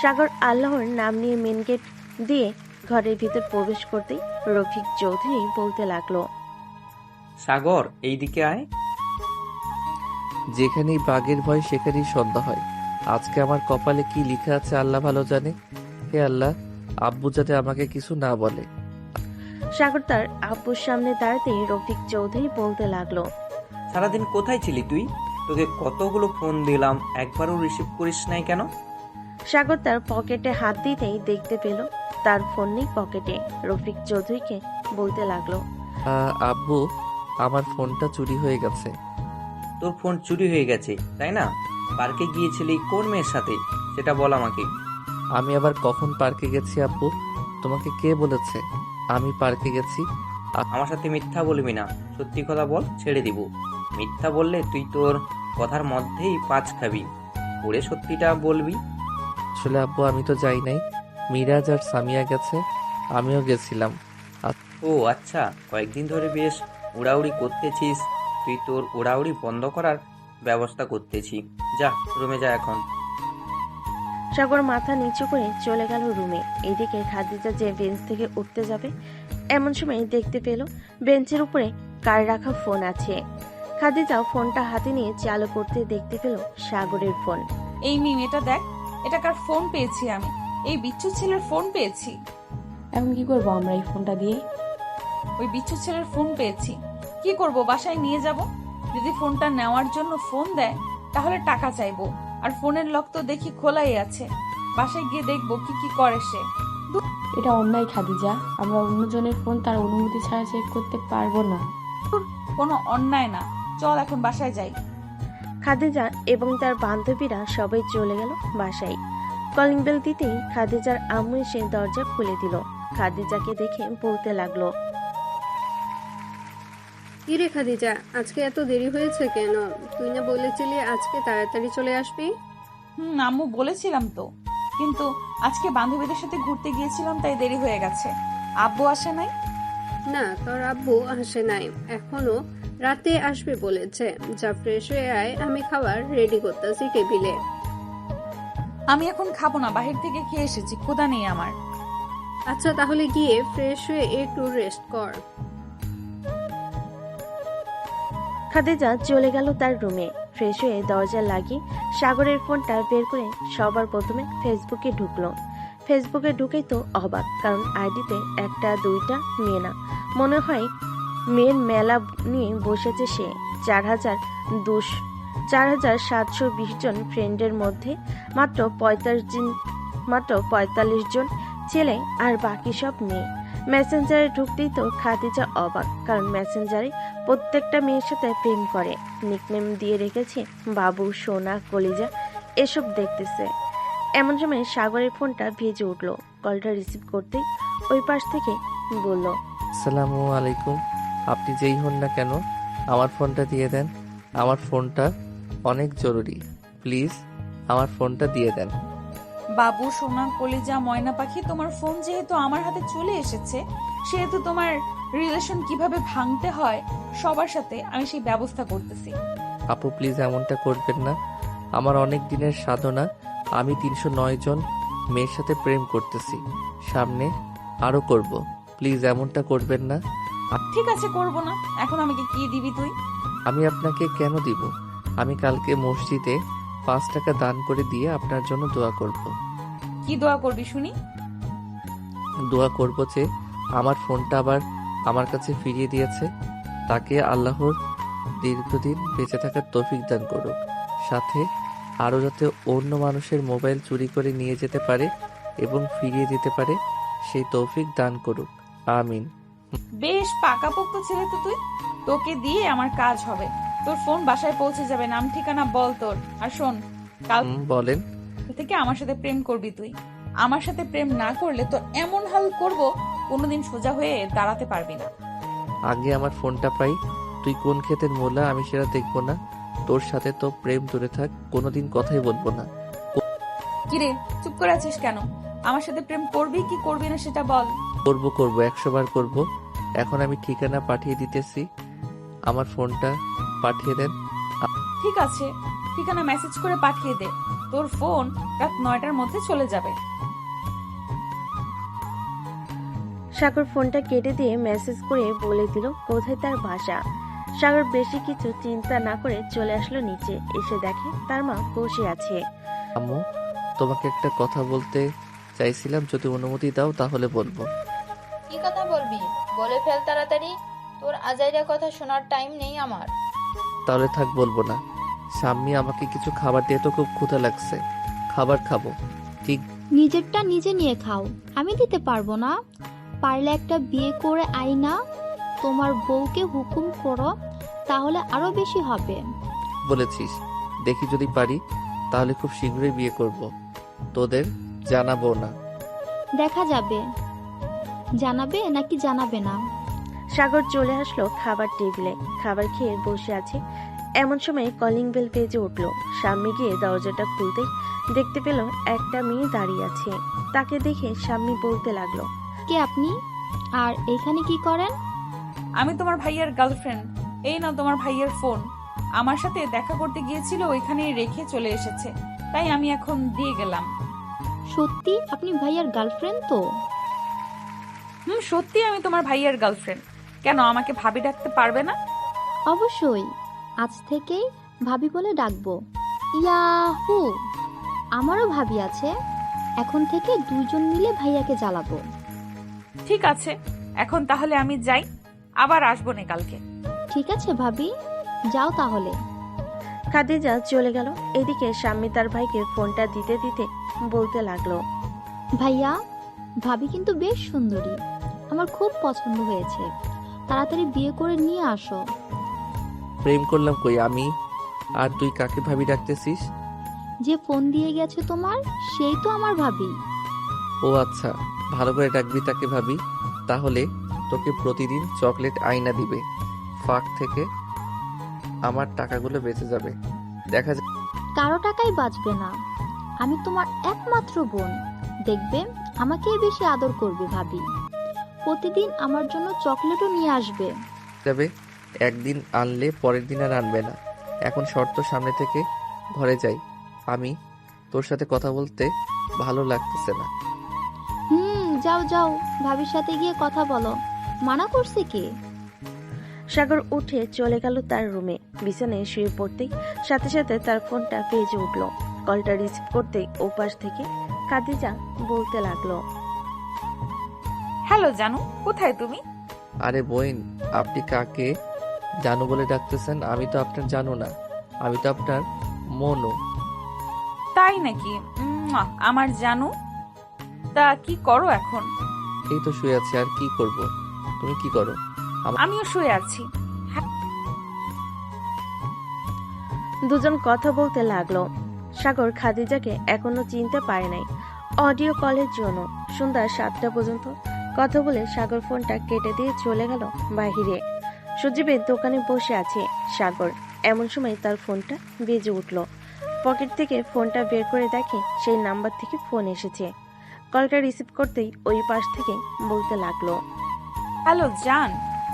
সাগর আল্লাহর নাম নিয়ে মেন গেট দিয়ে ঘরের ভিতর প্রবেশ করতেই রফিক চৌধুরী বলতে লাগলো, সাগর এইদিকে আয়। যেখানেই বাঘের ভয় সেখানেই সন্ধ্যা হয়। আজকে আমার কপালে কি লিখা আছে আল্লাহ ভালো জানে। হে আল্লাহ, আব্বু যাতে আমাকে কিছু না বলে। সাগর তার আব্বুর সামনে দাঁড়াতেই রফিক চৌধুরী বলতে লাগলো, সারাদিন কোথায় ছিলি তুই? তোকে কতগুলো ফোন দিলাম, একবারও রিসিভ করিস নাই কেন? সাগর তার পকেটে হাত দিতেই দেখতে পেল তার ফোন নেই পকেটে। রফিক চৌধুরীকে বলতে লাগলো, আব্বু, আমার ফোনটা চুরি হয়ে গেছে। তোর ফোন চুরি হয়ে গেছে তাই না? পার্কে গিয়েছিলি কোন মেয়ের সাথে সেটা বল আমাকে। আমি আবার কখন পার্কে গেছি আব্বু? তোমাকে কে বলেছে আমি পার্কে গেছি? আমার সাথে মিথ্যা বলবি না, সত্যি কথা বল, ছেড়ে দিব। মিথ্যা বললে তুই তোর কথার মধ্যেই পাঁচ খাবি। ওরে সত্যিটা বলবি। আসলে আব্বু আমি তো যাই নাই, মিরাজ আর সামিয়া গেছে, আমিও গেছিলাম। ও আচ্ছা, কয়েকদিন ধরে বেশ উড়াউড়ি করতেছিস। তুই তোর উড়াউড়ি বন্ধ করার ব্যবস্থা করতেছি। যা রুমে যা এখন। সাগর মাথা নিচু করে চলে গেল রুমে। এদিকে খাদিজা যে বেঞ্চ থেকে উঠতে যাবে এমন সময় দেখতে পেল বেঞ্চের উপরে কার রাখা ফোন আছে। খাদিজা ফোনটা হাতে নিয়ে চালু করতে দেখতে পেল সাগরের ফোন। এই মিম, এটা দেখ, এটা কার ফোন পেয়েছি আমি? এই বিচ্ছু ছেলের ফোন পেয়েছি। এখন কি করবো আমরা এই ফোনটা দিয়ে? ওই বিচ্ছু ছেলের ফোন পেয়েছি, কি করব? বাসায় নিয়ে যাব। যদি ফোনটা নেওয়ার জন্য ফোন দেয় তাহলে টাকা চাইবো, আর ফোনের লক তো দেখি খোলাই আছে। বাসায় গিয়ে দেখবো কি কি করে সে। এটা অন্যায় খাদিজা, আমরা অন্যজনের ফোন তার অনুমতি ছাড়া চেক করতে পারবো না। কোনো অন্যায় না, চল এখন বাসায় যাই। খাদিজা এবং তার বান্ধবীরা সবাই চলে গেল বাসায়। কলিং বেল দিতেই খাদিজার আম্মু এসে দরজা খুলে দিল। খাদিজাকে দেখে বলতে লাগলো, কিরে খাদিজা, আজকে এত দেরি হয়েছে কেন? তুই না বলেছিলি আজকে তাড়াতাড়ি চলে আসবি? আম্মু বলেছিলাম তো, কিন্তু আজকে বান্ধবীদের সাথে ঘুরতে গিয়েছিলাম তাই দেরি হয়ে গেছে। আব্বু আসে নাই? না, তোর আব্বু আসে নাই এখনো, রাতে আসবে বলেছে। যা ফ্রেশ হয়ে আয়, আমি খাবার রেডি করতেছি টেবিলে। আমি এখন খাবো না, বাহির থেকে খেয়ে এসেছি, ক্ষুধা নেই আমার। আচ্ছা তাহলে গিয়ে ফ্রেশ হয়ে একটু রেস্ট কর। খাদিজা চলে গেল তার রুমে। ফ্রেশ হয়ে দরজা লাগিয়ে সাগরের ফোনটা বের করে সবার প্রথমে ফেসবুকে ঢুকলো। ফেসবুকে ঢুকেই তো অবাক, কারণ আইডিতে একটা দুইটা মেয়ে না, মনে হয় মেয়ের মেলা নিয়ে বসেছে সে। 4,720 জন ফ্রেন্ডের মধ্যে মাত্র 45 জন ছেলে আর বাকি সব মেয়ে। মেসেঞ্জারে ঢুকতেই তো খাদিজা অবাক, কারণ মেসেঞ্জারে প্রত্যেকটা মেয়ের সাথে প্রেম করে। নিকনেম দিয়ে রেখেছে বাবু, সোনা, কলিজা, এসব দেখতেছে। এমন সময় সাগরের ফোনটা ভেজে উঠলো। কলটা রিসিভ করতেই ওই পাশ থেকে বলল, আসসালামু আলাইকুম। আপনি যেই হন না কেন আমার ফোনটা দিয়ে দেন। আমার ফোনটা অনেক জরুরি, প্লিজ আমার ফোনটা দিয়ে দেন। বাবু, সোনা, কলিজা, ময়না পাখি, তোমার ফোন যেহেতু আমার হাতে চলে এসেছে, সেহেতু তোমার রিলেশন কিভাবে ভাঙতে হয় সবার সাথে আমি সেই ব্যবস্থা করতেছি। আপু প্লিজ এমনটা করবেন না। আমার অনেক দিনের সাধনা, আমি 309 জন মেয়ের সাথে প্রেম করতেছি, সামনে আরো করব। প্লিজ এমনটা করবেন না। ঠিক আছে, করব না। এখন আমাকে কি দিবি তুই? আমি আপনাকে কেন দিব? আমি কালকে মসজিদে 5 টাকা দান করে দিয়ে আপনার জন্য দোয়া করব। কি দোয়া করবি শুনি? দোয়া করব যে আমার ফোনটা আবার আমার কাছে ফিরিয়ে দিয়েছে, তাকে আল্লাহর দীর্ঘদিন বেঁচে থাকার তৌফিক দান করুক, সাথে আরও যাতে অন্য মানুষের মোবাইল চুরি করে নিয়ে যেতে পারে এবং ফিরিয়ে দিতে পারে সেই তৌফিক দান করুক, আমিন। বেশ পাকাপোক্ত ছেলে তো তুই, তোকে দিয়ে আমার কাজ হবে। তোর ফোন বাসায় পৌঁছে যাবে, নাম ঠিকানা বল তোর। আর শোন, কাল বলেন থেকে আমার সাথে প্রেম করবি তুই। আমার সাথে প্রেম না করলে তো এমন হাল করব, কোনোদিন সোজা হয়ে দাঁড়াতে পারবি না। আগে আমার ফোনটা পাই, তুই কোন ক্ষেতের মোলা আমি সেটা দেখবো না। তোর সাথে তো প্রেম দূরে থাক, কোনোদিন কথাই বলবো না। কিরে, চুপ করে আছিস কেন? আমার সাথে প্রেম করবি কি করবি না সেটা বল। করবো 100 বার করবো। এখন আমি ঠিকানা পাঠিয়ে দিতেছি, আমার ফোনটা পাঠিয়ে দেন। ঠিক আছে, ঠিকানা মেসেজ করে পাঠিয়ে দে, তোর ফোন রাত 9টার মধ্যে চলে যাবে। সাগর ফোনটা কেটে দিয়ে মেসেজ করে বলে দিল কোথায় তার বাসা। সাগর বেশি কিছু চিন্তা না করে চলে আসলো নিচে, এসে দেখে তার মা বসে আছে। আম্মু, তোমাকে একটা কথা বলতে চাইছিলাম, যদি অনুমতি দাও তাহলে বলবো। কি কথা বলবি? বলে ফেল তাড়াতাড়ি, তোর আজাইরা কথা শোনার টাইম নেই আমার। তাহলে থাক, বলবো না। সাম্মি আমাকে কিছু খাবার দিয়ে তো খুব ক্ষুধা লাগছে, খাবার খাবো। ঠিক নিজেরটা নিজে নিয়ে খাও, আমি দিতে পারবো না। পারলে একটা বিয়ে করে আইনা তোমার বউকে হুকুম করো, তাহলে আরো বেশি হবে। বলেছিস, দেখি যদি পারি তাহলে খুব শীঘ্রই বিয়ে করব। তোদের জানাবো না। দেখা যাবে জানাবে নাকি জানাবে না। সাগর চলে আসলো খাবার টেবিলে, খাবার খেয়ে বসে আছে। এমন সময় কলিং বেল বেজে উঠলো। সাম্মি গিয়ে দরজাটা খুলতেই দেখতে পেল একটা মেয়ে দাঁড়িয়ে আছে। তাকে দেখে সাম্মি বলতে লাগলো, কে আপনি, আর এখানে কি করেন? আমি তোমার ভাইয়ার গার্লফ্রেন্ড। এই না তোমার ভাইয়ার ফোন, আমার সাথে দেখা করতে গিয়েছিল, ওইখানে রেখে চলে এসেছে, তাই আমি এখন দিয়ে গেলাম। সত্যি আপনি ভাইয়ার গার্লফ্রেন্ড তো? সত্যি আমি তোমার ভাইয়ার গার্লফ্রেন্ড। কেন, আমাকে ভাবি ডাকতে পারবে না? অবশ্যই, আজ থেকেই ভাবি বলে ডাকবো। ইয়াহু, আমারও ভাবি আছে। এখন থেকে দুইজন মিলে ভাইয়াকে জ্বালাবো। ঠিক আছে, এখন তাহলে আমি যাই, আবার আসবো না কালকে। ঠিক আছে ভাবি, যাও তাহলে। খাদিজা চলে গেল। এদিকে সাম্মি তার ভাইকে ফোনটা দিতে দিতে বলতে লাগলো, ভাইয়া, ভাবি কিন্তু বেশ সুন্দরী, আমার খুব পছন্দ হয়েছে। তাড়াতাড়ি বিয়ে করে নিয়ে আসো। প্রেম করলাম কই আমি? আর তুই কাকে ভাবি ডাকতেছিস? যে ফোন দিয়ে গেছে তোমার, সেই তো আমার ভাবি। ও আচ্ছা, ভালো করে ডাকবি তাকে ভাবি। তাহলে তোকে প্রতিদিন চকলেট আইনা দিবে, ফাঁক থেকে আমার টাকাগুলো বেঁচে যাবে। দেখা যায় কারো টাকাই বাঁচবে না, আমি তোমার একমাত্র বোন। দেখবে আমাকেই বেশি আদর করবে ভাবি। প্রতিদিন আমার জন্য চকলেটও নিয়ে আসবে। যাবে, একদিন আনলে পরের দিন আর আনবে না। এখন শর্ত, সামনে থেকে ঘরে যাই। আমি তোর সাথে কথা বলতে ভালো লাগতেছে না। যাও যাও, ভাবির সাথে গিয়ে কথা বলো। মানা করছে কে? সাগর উঠে চলে গেল তার রুমে। বিছানায় শুয়ে পড়তেই সাথে সাথে তার ফোনটা বেজে উঠলো। কলটা রিসিভ করতেই ওপাশ থেকে খাদিজা বলতে লাগলো, হ্যালো জানু, কোথায় তুমি? আরে বোন, আপনি কাকে জানু বলে ডাকতেছেন? আমি তো আপনার জানু না, আমি তো আপনার মনু। তাই নাকি? আমার জানু, তা কি করো এখন? এই তো শুয়ে আছি, আর কি করব? তুমি কি করো? আমিও শুয়ে আছি। দুজন কথা বলতে লাগলো। সাগর খাদিজাকে এখনো চিনতে পারে নাই। অডিও কলের জন্য সন্ধ্যা 7টা পর্যন্ত কথা বলে সাগর ফোনটা কেটে দিয়ে চলে গেল বাহিরে। সজীবের দোকানে বসে আছে সাগর। এমন সময় তার ফোনটা বেজে উঠল। পকেট থেকে ফোনটা বের করে দেখে সেই নাম্বার থেকে ফোন এসেছে। কলটা রিসিভ করতেই ওই পাশ থেকে বলতে লাগলো, হ্যালো জান,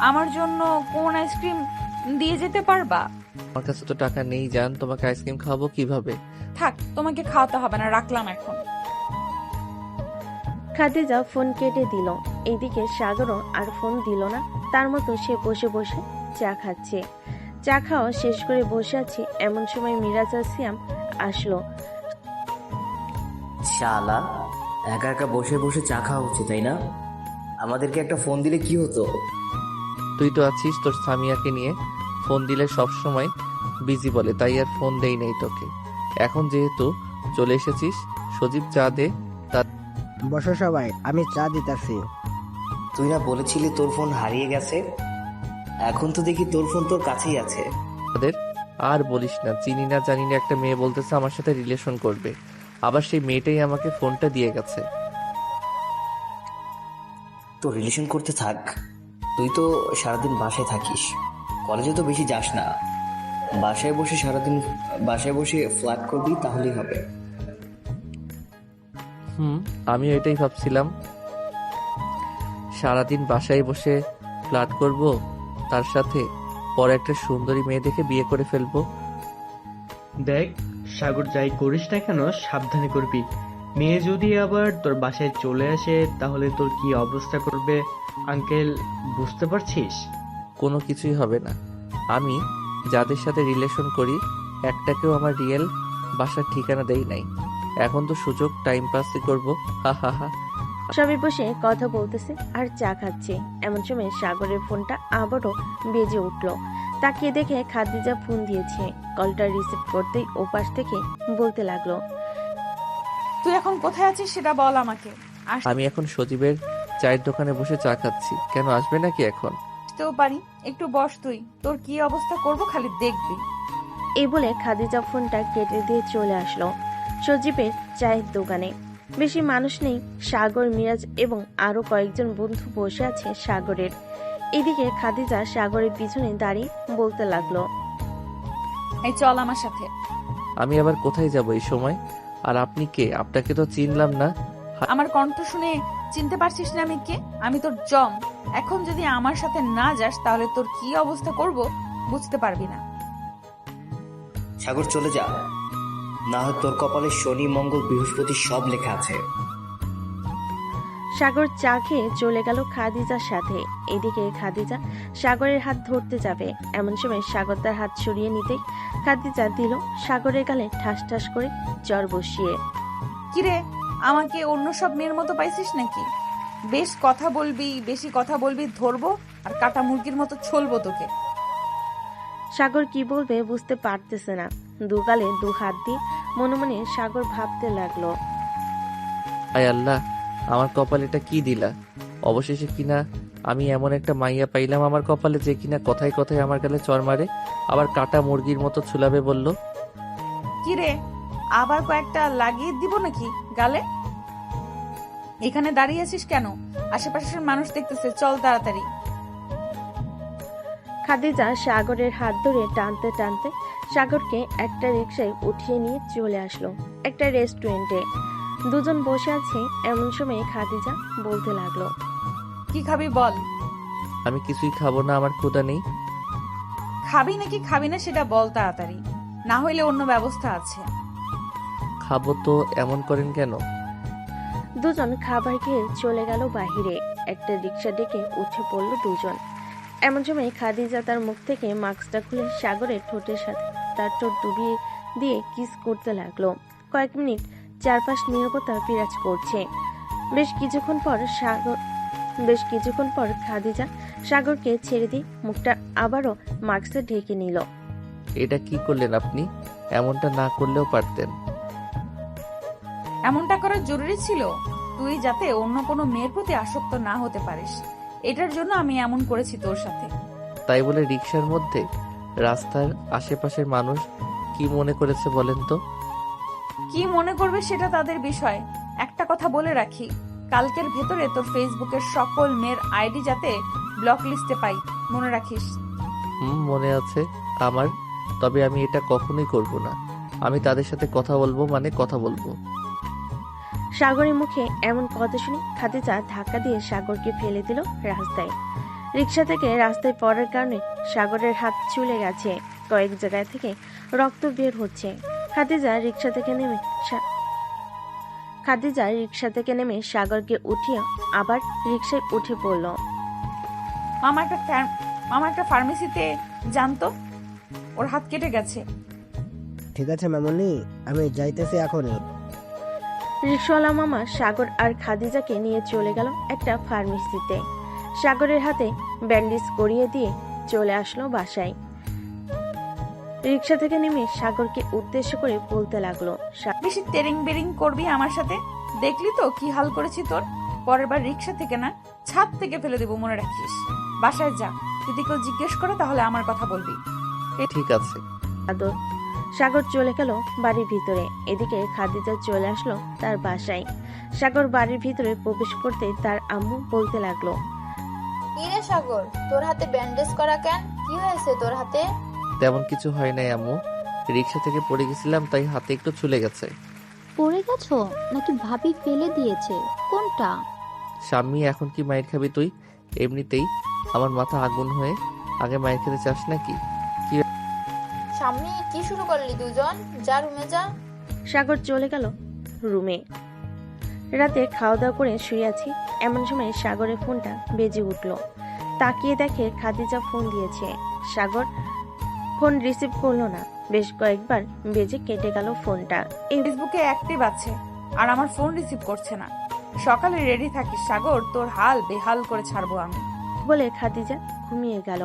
আমার জন্য কোন আইসক্রিম দিয়ে যেতে পারবা? আমার কাছে তো টাকা নেই জান, তোমাকে আইসক্রিম খাওয়াবো কিভাবে? থাক, তোমাকে খাওয়াতে হবে না, রাখলাম এখন। খাদিজা ফোন কেটে দিল। এইদিকে সাগরও আর ফোন দিল না। তার মতো সে বসে বসে চা খাচ্ছে। চা খাওয়া শেষ করে বসে আছে, এমন সময় মিরাজ আর সিয়াম আসলো। শালা, একা একা বসে বসে চা খাওয়া হচ্ছে তাই না? আমাদেরকে একটা ফোন দিলে কি হতো? তুই তো আছিস তোর সামিয়াকে নিয়ে, ফোন দিলে সব সময় বিজি বলে, তাই আর ফোন দেই নাই তোকে। এখন যেহেতু চলে এসেছিস, সজীব চা দে। বসো সবাই, আমি চা দিতেছি। তুই না বলেছিলি তোর ফোন হারিয়ে গেছে? এখন তো দেখি তোর ফোন তোর কাছেই আছে। তাদের আর বলিস না, চিনি না জানি না একটা মেয়ে বলতেছে আমার সাথে রিলেশন করবে, আবার সেই মেয়েটাই আমাকে ফোনটা দিয়ে গেছে। তো রিলেশন করতে থাক, তুই তো সারাদিন বাসায় থাকিস, কলেজে তো বেশি যাস না। বাসায় বসে সারাদিন বাসায় বসে ফ্ল্যাট করবি, তাহলেই হবে। আমিও এটাই ভাবছিলাম, সারাদিন বাসায় বসে ফ্ল্যাট করব, তার সাথে পরে একটা সুন্দরী মেয়ে দেখে বিয়ে করে ফেলবো। দেখ, সাগর যাই করিস না কেন সাবধানে করবি। মেয়ে যদি আবার তোর বাসায় চলে আসে তাহলে তোর কি অবস্থা করবে আঙ্কেল, বুঝতে পারছিস? কোনো কিছুই হবে না। আমি যাদের সাথে রিলেশন করি একটাকেও আমার রিয়েল বাসার ঠিকানা দেই নাই। এখন তো সুযোগ টাইম পাসই করবো। হা হা হা। সবাই বসে কথা বলতেছে আর চা খাচ্ছে। এমন সময় সাগরের ফোনটা আবারও বেজে উঠলো। তাকিয়ে দেখে খাদিজা ফোন দিয়েছে। কলটা রিসিভ করতেই ওপাশ থেকে বলতে লাগলো, তুই এখন কোথায় আছিস সেটা বল আমাকে। আমি এখন সজীবের চায়ের দোকানে বসে চা খাচ্ছি। কেন, আসবে নাকি এখন? আসতেও পারি, একটু বস তুই, তোর কি অবস্থা করব খালি দেখবি। এই বলে খাদিজা ফোনটা কেটে দিয়ে চলে আসলো সজীবের চায়ের দোকানে। বেশি মানুষ নেই, সাগর, মিরাজ এবং আরো কয়েকজন বন্ধু বসে আছে সাগরের। এদিকে খাদিজা সাগরের পিছনে দাঁড়িয়ে বলতে লাগলো, এই চল আমার সাথে। আমি আবার কোথায় যাব এই সময়? আর আপনি কে? আপনাকে তো চিনলাম না। আমার কণ্ঠ শুনে চিনতে পারছিস না আমি কে? আমি তোর জম। এখন যদি আমার সাথে না যাস তাহলে তোর কি অবস্থা করব বুঝতে পারবি না। সাগর চলে যা, না হয় তোর কপালে শনি মঙ্গল বৃহস্পতি সব লেখা আছে। সাগর চা খেয়ে চলে গেল খাদিজার সাথে। এদিকে খাদিজা সাগরের হাত ধরতে যাবে, এমন সময় সাগর তার হাত সরিয়ে নিতেই খাদিজা দিল সাগরের গালে ঠাস ঠাস করে জ্বর বসিয়ে। কিরে, আমাকে অন্য সব মেয়ের মতো পাইছিস নাকি? বেশ কথা বলবি, বেশি কথা বলবি ধরবো আর কাটা মুরগির মতো ছলবো তোকে। সাগর কি বলবে বুঝতে পারতেছে না। দুগালে দু হাত দিয়ে মনে মনে সাগর ভাবতে লাগলো, আয় আল্লাহ, আমার কপালে এটা কি দিলা? অবশেষে কিনা আমি এমন একটা মাইয়া পাইলাম আমার কপালে, যে কিনা কথায় কথায় আমার গালে চর মারে, আবার কাটা মুরগির মতো ছুলাবে বলল। কিরে, আবার কয়েকটা লাগিয়ে দিব নাকি গালে? এখানে দাঁড়িয়ে আছিস কেন? আশেপাশের মানুষ দেখতেছে, চল তাড়াতাড়ি। খাদিজা সাগরের হাত ধরে টানতে টানতে সাগরকে একটা রিকশায় উঠিয়ে নিয়ে চলে আসলো একটা রেস্টুরেন্টে। দুজন বসে আছে, এমন সময় খাদিজা বলতে লাগলো, কি খাবি বল। আমি কিছুই খাবো না, আমার ক্ষুধা নেই। খাবি নাকি খাবি না সেটা বল তাড়াতাড়ি, না হইলে অন্য ব্যবস্থা আছে। খাবো তো এমন করেন কেন? দুজন খাবার খেয়ে চলে গেল বাহিরে। একটা রিকশা ডেকে উঠে পড়লো দুজন। এমন সময় খাদিজা তার মুখ থেকে মাস্কটা খুলে সাগরের ঠোঁটের সাথে তার ঠোঁট ডুবিয়ে দিয়ে কিস করতে লাগলো। কয়েক মিনিট চারপাশ নীরবতা বিরাজ করছে। বেশ কিছুক্ষণ পর খাদিজা সাগরকে ছেড়ে দিয়ে মুখটা আবারও মাস্কে ঢেকে নিল। এটা কি করলেন আপনি? এমনটা না করলেও পারতেন। এমনটা করা জরুরি ছিল তুই যাতে অন্য কোনো মেয়ের প্রতি আসক্ত না হতে পারিস। এটার জন্য আমি এমন করেছি তোর সাথে। তাই বলে রিকশার মধ্যে রাস্তার আশেপাশের মানুষ কি মনে করেছে বলেন তো? কি মনে করবে সেটা তাদের বিষয়। একটা কথা বলে রাখি, কালকের ভেতরে তোর ফেসবুকের সকল মেয়ের আইডি যাতে ব্লক লিস্টে পাই, মনে রাখিস। মনে আছে আমার, তবে আমি এটা কখনোই করব না। আমি তাদের সাথে কথা বলবো, মানে কথা বলবো। সাগরের মুখে এমন কথা শুনে খাদিজা ধাক্কা দিয়ে সাগরকে ফেলে দিল রাস্তায়। রিকশা থেকে রাস্তায় পড়ার কারণে সাগরের হাত চুলে গেছে, কয়েক জায়গায় থেকে রক্ত বের হচ্ছে। খাদিজা রিকশা থেকে নেমে সাগরকে উঠিয়ে আবার রিকশায় উঠে পড়ল। মামা একটা ফার্মেসিতে জানতো, ওর হাত কেটে গেছে। ঠিক আছে মামুনি, আমি যাইতেছি এখনই। রিকশাওয়ালা মামা সাগর আর খাদিজাকে নিয়ে চলে গেল একটা ফার্মেসিতে। সাগরের হাতে ব্যান্ডেজ করিয়ে দিয়ে চলে আসলো বাসায়। রিকশা থেকে নেমে সাগরকে উদ্দেশ্য করে বলতে লাগলো, বেশি তেরিং বেরিং করবি আমার সাথে, দেখলি তো কি হাল করেছি তোর। পরের বার রিকশা থেকে না, ছাদ থেকে ফেলে দেবো, মনে রাখিস। বাসায় যা, যদি কেউ জিজ্ঞেস করে তাহলে আমার কথা বলবি। ঠিক আছে। সাগর চলে গেল বাড়ির ভিতরে। এদিকে খাদিজা চলে আসলো তার বাসায়। সাগর বাড়ির ভিতরে প্রবেশ করতে তার আম্মু বলতে লাগলো, কি রে সাগর, তোর হাতে ব্যান্ডেজ করা কেন? কি হয়েছে তোর হাতে? তেমন কিছু হয় নাই আম্মু, রিকশা থেকে পড়ে গেছিলাম, তাই হাতে একটু চুলে গেছে। পড়ে গেছো নাকি ভাবি ফেলে দিয়েছে? কোনটা? স্বামী, এখন কি মায়ের খাবি তুই? এমনিতেই আমার মাথা আগুন হয়ে। আগে মায়ের খেতে চাস নাকি? সামনে কি শুরু করলি দুজন? যা রুমে যা। সাগর চলে গেল রুমে। রাতে খাওয়া দাওয়া করে শুয়ে আছি, এমন সময় সাগরের ফোনটা বেজে উঠল। তাকিয়ে দেখে খাদিজা ফোন দিয়েছে। সাগর ফোন রিসিভ করলো না। বেশ কয়েকবার বেজে কেটে গেল ফোনটা। এই ফেসবুকে অ্যাক্টিভ আছে আর আমার ফোন রিসিভ করছে না। সকালে রেডি থাকিস সাগর, তোর হাল বেহাল করে ছাড়বো আমি। বলে খাদিজা ঘুমিয়ে গেল।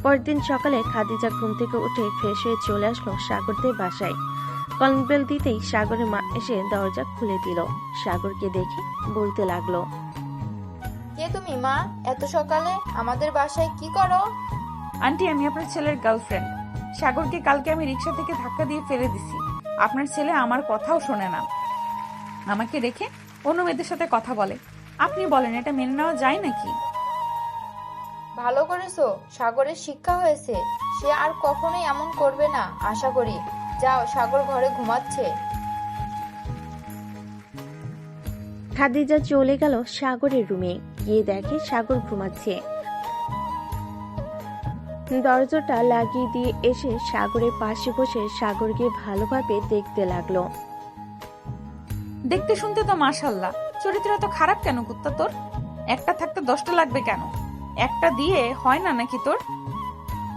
পরদিন সকালে খাদিজা ঘুম থেকে উঠে ফ্রেশ হয়ে চলে আসলো সাগরদের বাসায়। কলিং বেল দিতেই সাগরের মা এসে দরজা খুলে দিল। সাগরকে দেখে বলতে লাগলো, কে তুমি মা? এত সকালে আমাদের বাসায় কি করো? আন্টি, আমি আপনার ছেলের গার্লফ্রেন্ড। সাগরকে কালকে আমি রিক্সা থেকে ধাক্কা দিয়ে ফেলে দিছি। আপনার ছেলে আমার কথাও শোনে না, আমাকে রেখে অন্য মেয়েদের সাথে কথা বলে। আপনি বলেন, এটা মেনে নেওয়া যায় নাকি? ভালো করেছো, সাগরের শিক্ষা হয়েছে। সে আর কখনোই এমন করবে না আশা করি। যাও, সাগর ঘরে ঘুমাচ্ছে। খাদিজা চলে গেল সাগরের রুমে। গিয়ে দেখে সাগর ঘুমাচ্ছে। দরজাটা লাগিয়ে দিয়ে এসে সাগরের পাশে বসে সাগরকে ভালোভাবে দেখতে লাগলো। দেখতে শুনতে তো মাশাল্লাহ, চরিত্র তো খারাপ কেন কুত্তা তোর? একটা থাকতে 10টা লাগবে কেন? একটা দিয়ে হয় না নাকি তোর?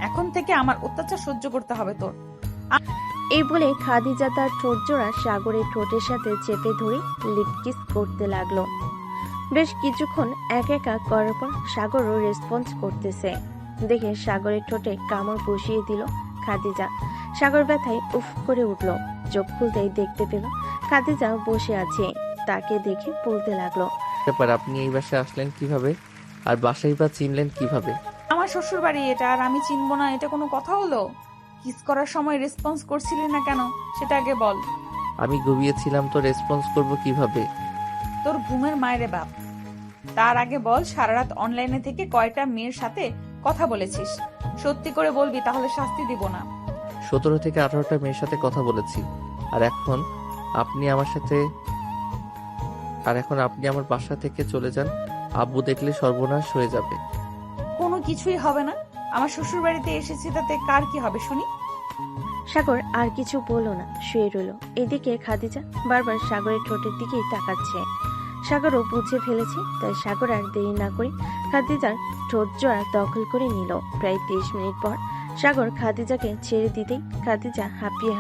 এখন থেকে আমার অত্যাচার সহ্য করতে হবে তোর। এই বলে খাদিজা তার ঠোঁট জোড়া সাগরের ঠোঁটের সাথে চেপে ধরে লিপকিস করতে লাগলো। বেশ কিছুক্ষণ একা করার পর সাগরও রেসপন্স করতেছে দেখে সাগরের ঠোঁটে কামড় বসিয়ে দিল খাদিজা। সাগর ব্যথায় উফ করে উঠল। চোখ খুলতেই দেখতে পেল খাদিজা বসে আছে। তাকে দেখে বলতে লাগলো, ব্যাপার, আপনি এই বাসায় আসলেন কিভাবে? আর বাসায় বা চিনলেন কিভাবে? আমার শ্বশুর বাড়ি এটা, আর আমি চিনবো না এটা কোনো কথা হলো? কিস করার সময় রেসপন্স করছিলি না কেন সেটা আগে বল। আমি ঘুমিয়েছিলাম তো রেসপন্স করব কিভাবে? তোর ঘুমের মায়েরে বাপ। তার আগে বল, সারা রাত অনলাইনে থেকে কয়টা মেয়ের সাথে কথা বলেছিস? সত্যি করে বলবি, তাহলে শাস্তি দিব না। 17 থেকে 18টা মেয়ের সাথে কথা বলেছি। আর এখন আপনি আমার বাসা থেকে চলে যান। আব্বু দেখলে সর্বনাশ হয়ে যাবে। কোনো কিছুই হবে না। আমার শ্বশুর বাড়িতে এসেছি, তাতে কার কি হবে শুনি? সাগর আর কিছু বলল না, শুয়ে রইল। এদিকে খাদিজা বারবার সাগরের ঠোঁটের দিকেই তাকাচ্ছে। সাগরও বুঝে ফেলেছে, তাই সাগর আর দেরি না করে খাদিজার ঠোঁট জোড়া দখল করে নিল। প্রায় 30 মিনিট পর সাগর খাদিজাকে ছেড়ে দিতেই খাদিজা হাঁপিয়ে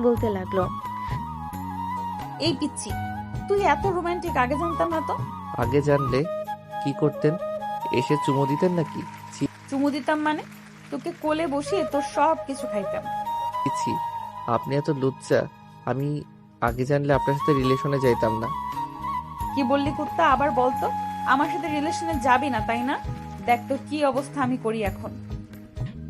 বলতে লাগলো, এই পিচ্ছি, তুই এত রোমান্টিক আগে জানতাম না তো। আগে জানলে কি করতেন? এসে চুমু দিতেন নাকি? চুমু দিতাম মানে? তোকে কোলে বসিয়ে তোর সব কিছু খাইতাম। ছি, আপনি এত লুচ্চা। আমি আগে জানলে আপনার সাথে রিলেশনে যাইতাম না। কি বললি কুত্তা? আবার বলতো। আমার সাথে রিলেশনে যাবি না, তাই না? দেখ তোর কি অবস্থা আমি করি এখন।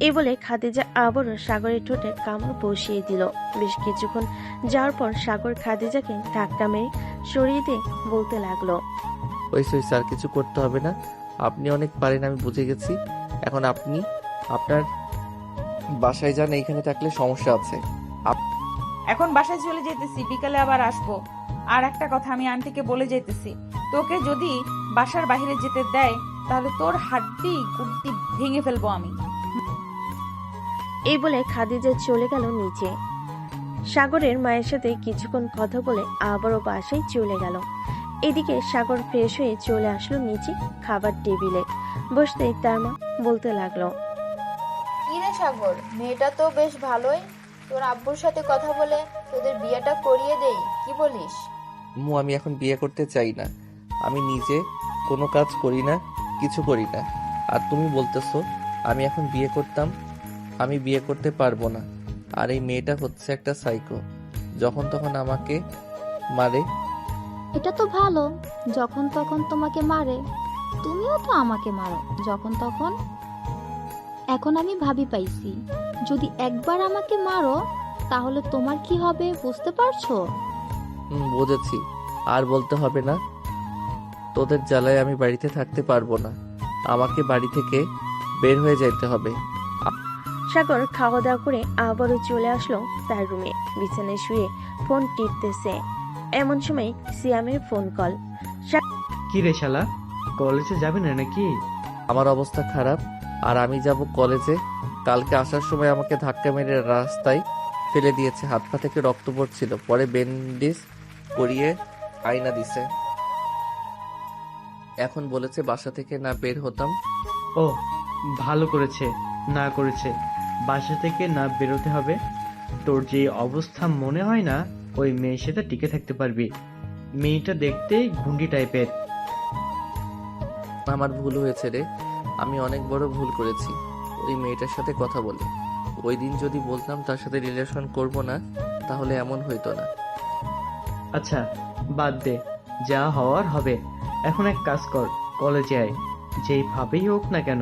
এই বলে খাদিজা আবারও সাগরের ঠোঁটে কামড় বসিয়ে দিল। বেশ কিছুক্ষণ যাওয়ার পর সাগর খাদিজাকে ধাক্কা মেরে সরিয়ে দিয়ে বলতে লাগলো, ওই স্যার, কিছু করতে হবে না। আপনি অনেক পারেন, আমি বুঝে গেছি। এখন আপনি আপনার বাসায় যান, এইখানে থাকলে সমস্যা আছে। এখন বাসায় চলে যেতেছি, বিকালে আবার আসবো। আর একটা কথা আমি আন্টিকে বলে যেতেছি, তোকে যদি বাসার বাইরে যেতে দেয় তাহলে তোর হাড্ডি গুড্ডি ভেঙে ফেলবো আমি। এই বলে খাদিজা চলে গেল নিচে। সাগরের মায়ের সাথে কিছুক্ষণ কথা বলে আবারও বাসায় চলে গেল। এদিকে সাগর ফ্রেশ হয়ে চলে আসলো নিচে খাবার টেবিলে বসতেই তার মা বলতে লাগলো, কি রে সাগর, মেয়েটা তো বেশ ভালোই। তোর আব্বুর সাথে কথা বলে তোদের বিয়েটা করিয়ে দেই, কি বলিস? আমি এখন বিয়ে করতে চাই না। আমি নিজে কোনো কাজ করি না, কিছু করি না। আর তুমি বলতেছো আমি এখন বিয়ে করতাম? আমি বিয়ে করতে পারবো না। আর এই মেয়েটা হচ্ছে একটা সাইকো, যখন তখন আমাকে মারে। এটা তো ভালো, যখন তখন তোমাকে মারে। তুমিও তো আমাকে মারো যখন তখন। এখন আমি ভাবি পাইছি, যদি একবার আমাকে মারো তাহলে তোমার কি হবে বুঝতে পারছো? বুঝেছি, আর বলতে হবে না। তোদের জ্বালায় আমি বাড়িতে থাকতে পারবো না। আমাকে বাড়ি থেকে বের হয়ে যেতে হবে। সাগর খাওয়া দাওয়া করে আবারও চলে আসলো তার রুমে। বিছানায় শুয়ে ফোন টিপতেছে। এমন সময় সিয়ামের ফোন কল। কি রে শালা, কলেজে যাবে না নাকি? আমার অবস্থা খারাপ, আর আমি যাব কলেজে? কালকে আসার সময় আমাকে ধাক্কা মেরে রাস্তায় ফেলে দিয়েছে, হাত পা থেকে রক্ত পড়ছিল, পরে ব্যান্ডেজ করিয়ে আয়না দিছে। এখন বলেছে বাসা থেকে না বের হতাম। ও ভালো করেছে, না করেছে বাসা থেকে না বেরোতে হবে। তোর যে অবস্থা মনে হয় না ওই মেয়ের সাথে টিকে থাকতে পারবি। মেয়েটা দেখতে গুন্ডি টাইপের। আমার ভুল হয়েছে রে, আমি অনেক বড় ভুল করেছি ওই মেয়েটার সাথে কথা বলে। ওই দিন যদি বলতাম তার সাথে রিলেশন করব না, তাহলে এমন হইতো না। আচ্ছা বাদ দে, যা হওয়ার হবে। এখন এক কাজ কর, কলেজে আয়, যেইভাবেই হোক না কেন।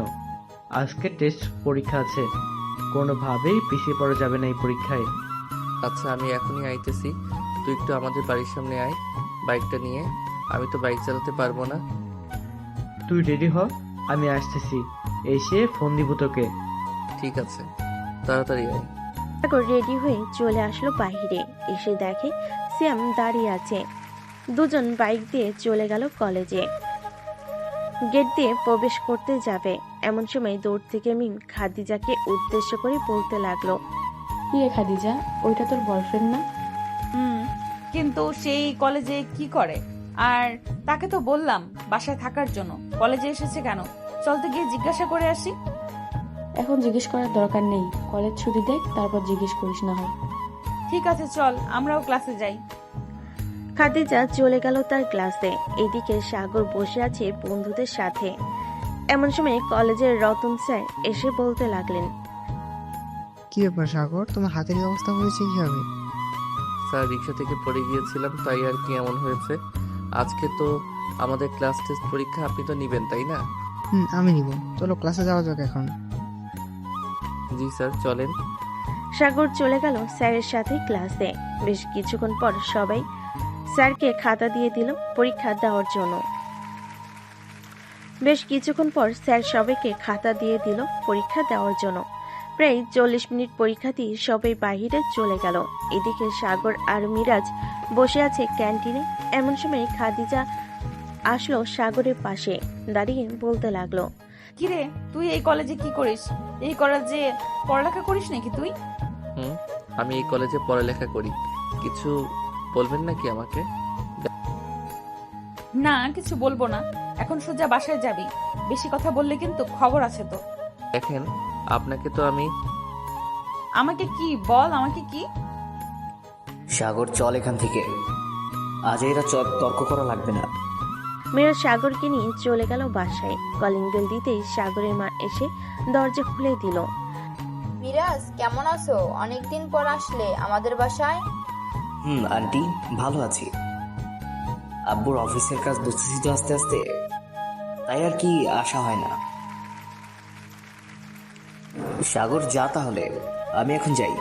আজকে টেস্ট পরীক্ষা আছে, কোনোভাবেই পিছিয়ে পড়া যাবে না এই পরীক্ষায়। আচ্ছা আমি এখনই আইতেছি, তুই একটু আমাদের বাড়ির সামনে আয় বাইকটা নিয়ে। আমি তো বাইক চালাতে পারবো না। তুই রেডি হ, আমি আসতেছি, এসে ফোন দিব তোকে। ঠিক আছে, তাড়াতাড়ি আয়। সাগর রেডি হয়ে চলে আসলো বাইরে, এসে দেখে শ্যাম দাঁড়িয়ে আছে। দুজন বাইক দিয়ে চলে গেল কলেজে। গেট দিয়ে প্রবেশ করতে যাবে এমন সময় দৌড় থেকে মিম খাদিজাকে উদ্দেশ্য করে বলতে লাগলো, কি রে খাদিজা, ওইটা তোর বয়ফ্রেন্ড না? কিন্তু সেই কলেজে কি করে? আর তাকে তো বললাম বাসায় থাকার জন্য, কলেজে এসেছে কেন? চল তো গিয়ে জিজ্ঞাসা করে আসি। এখন জিজ্ঞেস করার দরকার নেই, কলেজ ছুটি দেখ, তারপর জিজ্ঞেস করিস না হয়। ঠিক আছে চল, আমরাও ক্লাসে যাই। খাদিজা চলে গেল তার ক্লাসে। এদিকে সাগর বসে আছে বন্ধুদের সাথে। এমন সময় কলেজের রতন স্যার এসে বলতে লাগলেন, কি ব্যাপার সাগর, তোমার হাতের এই অবস্থা হয়েছে কিভাবে? স্যার রিক্সা থেকে পড়ে গিয়েছিলাম, তাই আর কি এমন হয়েছে। আজকে তো আমাদের ক্লাস টেস্ট পরীক্ষা, আপনি তো নিবেন তাই না? আমি নিব, চলো ক্লাসে যাওয়া যাক এখন। জি স্যার চলেন। সাগর চলে গেল স্যারের সাথে ক্লাসে। বেশ কিছুক্ষণ পর সবাই স্যারকে খাতা দিয়ে দিল পরীক্ষা দেওয়ার জন্য। স্যার সবাইকে খাতা দিয়ে দিল পরীক্ষা দেওয়ার জন্য। প্রায় 40 মিনিট পরীক্ষা দিয়ে সবাই বাহিরে চলে গেল। এদিকে সাগর আর মিরাজ বসে আছে ক্যান্টিনে। এমন সময় খাদিজা আসলো সাগরের পাশে, দাঁড়িয়ে বলতে লাগলো, কিরে তুই এই কলেজে কি করিস? এই কলেজে পড়ালেখা করিস নাকি তুই? আমি এই কলেজে পড়ালেখা করি। কিছু বলবেন নাকি আমাকে? না কিছু বলবো না, এখন সোজা বাসায় যাবি। বেশি কথা বললে কিন্তু খবর আছে তো। দেখেন আপনাকে তো আমি। আমাকে কি বল, আমাকে কি? সাগর চল এখান থেকে, আজ এরা তর্ক করা লাগবে না। মিরাজ সাগরকে নিয়ে চলে গেল বাসায়। কলিং বেল দিতেই সাগরের মা এসে দরজা খুলে দিল। মিরাজ কেমন আছো? অনেকদিন পর আসলে আমাদের বাসায়। আন্টি ভালো আছি। আব্বুর অফিসের কাজ বুঝতেছি তো আস্তে আস্তে, তাই আর কি আসা হয় না। সাগর যা তাহলে, আমি এখন যাই।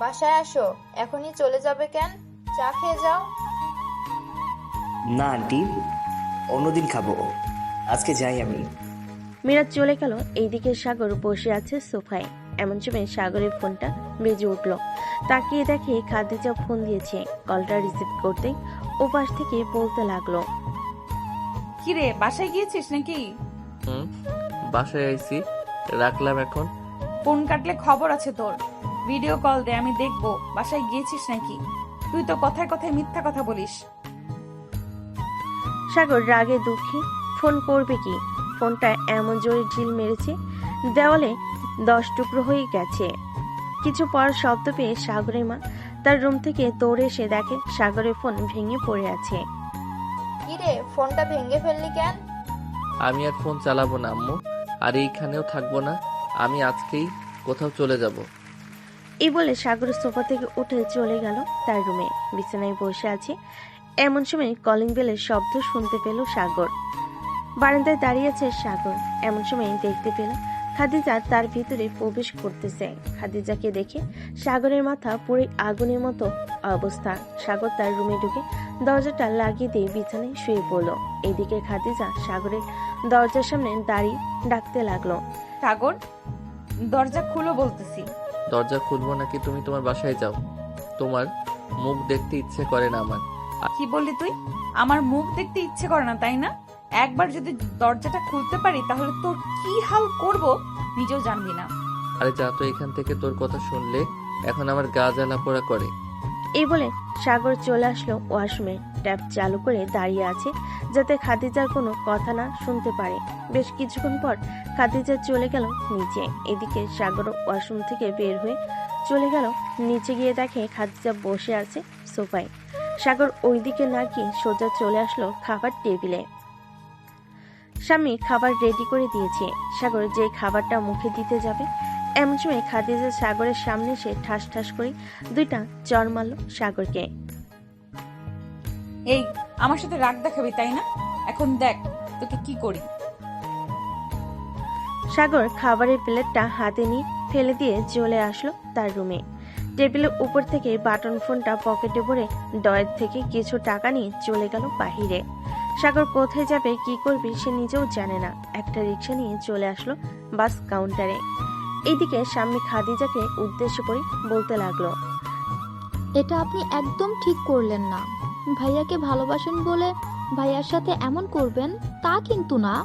বাসায় আসো, এখনই চলে যাবে কেন? চা খেয়ে যাও। না আন্টি, অন্যদিন খাবো, আজকে যাই আমি। মিরাজ চলে গেল। এইদিকে সাগর বসে আছে সোফায়। এমন সময় সাগরের ফোনটা বেজে উঠল। তাকিয়ে দেখে খাদিজা ফোন দিয়েছে। কলটা রিসিভ করতেই ওপাশ থেকে বলতে লাগলো, কিরে বাসায় গিয়েছিস নাকি? বাসায় আইছি, রাখলাম এখন। ফোন কাটলে খবর আছে তোর। ভিডিও কল দে, আমি দেখবো বাসায় গিয়েছিস নাকি। তুই তো কথায় কথায় মিথ্যা কথা বলিস। সাগর রাগে দুঃখে ফোন করবে কি, ফোনটা এমন জোরে ঢিল মেরেছে দেওয়ালে 10 টুকরো হয়ে গেছে। কিছু পর শব্দ পেয়ে সাগরের মা তার রুম থেকে দৌড়ে এসে দেখে সাগরের ফোন ভেঙে পড়ে আছে। কিরে ফোনটা ভেঙে ফেললি কেন? আমি আর ফোন চালাবো না আম্মু, আর এইখানেও থাকবো না। আমি আজকেই কোথাও চলে যাব। এই বলে সাগর সোফা থেকে উঠে চলে গেল তার রুমে। বিছানায় বসে আছে। এমন সময় কলিং বেলের শব্দ শুনতে পেল সাগর। বারান্দায় দাঁড়িয়ে আছে সাগর। এমন সময় দেখতে পেল খাদিজা তার ভিতরে প্রবেশ করতেছে। খাদিজাকে দেখে সাগরের মাথা পুরো আগুনের মতো অবস্থা। সাগর তার রুমে ঢুকে দরজাটা লাগিয়ে দিয়ে বিছানায় শুয়ে পড়ল। এদিকে খাদিজা সাগরের দরজার সামনে দাঁড়িয়ে ডাকতে লাগলো, সাগর দরজা খুলো বলতেছি। দরজা খুলবো নাকি তুমি তোমার বাসায় যাও। তোমার মুখ দেখতে ইচ্ছে করে না আমার। কি বললি তুই? আমার মুখ দেখতে ইচ্ছে করে না তাই না? একবার যদি দরজাটা খুলতে পারি তাহলে তোর কি হাল করব নিজেও জানবি না। আরে যা তো এখান থেকে, তোর কথা শুনলে এখন আমার গা জ্বালা পোড়া করে। এই বলে সাগর চলে আসলো ওয়াশরুমে। ট্যাপ চালু করে দাঁড়িয়ে আছে যাতে খাদিজার কোনো কথা না শুনতে পারে। বেশ কিছুক্ষণ পর খাদিজা চলে গেল নিচে। এদিকে সাগর ওয়াশরুম থেকে বের হয়ে চলে গেল নিচে, গিয়ে দেখে খাদিজা বসে আছে সোফায়। সাগর ওইদিকে না গিয়ে সোজা চলে আসলো খাবার টেবিলে। স্বামী খাবার রেডি করে দিয়েছে। সাগর যে খাবারটা মুখে দিতে যাবে এমন সময় খাদিজা সাগরের সামনে এসে ঠাস ঠাস করে দুইটা চড় মারল সাগরকে। এই আমার সাথে রাগ দেখাবি তাই না? এখন দেখ তোকে কি করি। সাগর খাবারের প্লেটটা হাতে নিয়ে ফেলে দিয়ে চলে আসলো তার রুমে। টেবিলের উপর থেকে বাটন ফোনটা পকেটে ভরে ডয়ের থেকে কিছু টাকা নিয়ে চলে গেল বাহিরে। সাগর কোথায় যাবে, কি করবে সে নিজেও জানে না। একটা রিক্সা নিয়ে চলে আসলো বাস কাউন্টারে। এইদিকে স্বামী খাদিজাকে উদ্দেশ্য করে বলতে লাগলো, এটা আপনি একদম ঠিক করলেন না। ভাইয়াকে ভালোবাসেন বলে ভাইয়ার সাথে এমন করবেন তা কিন্তু না।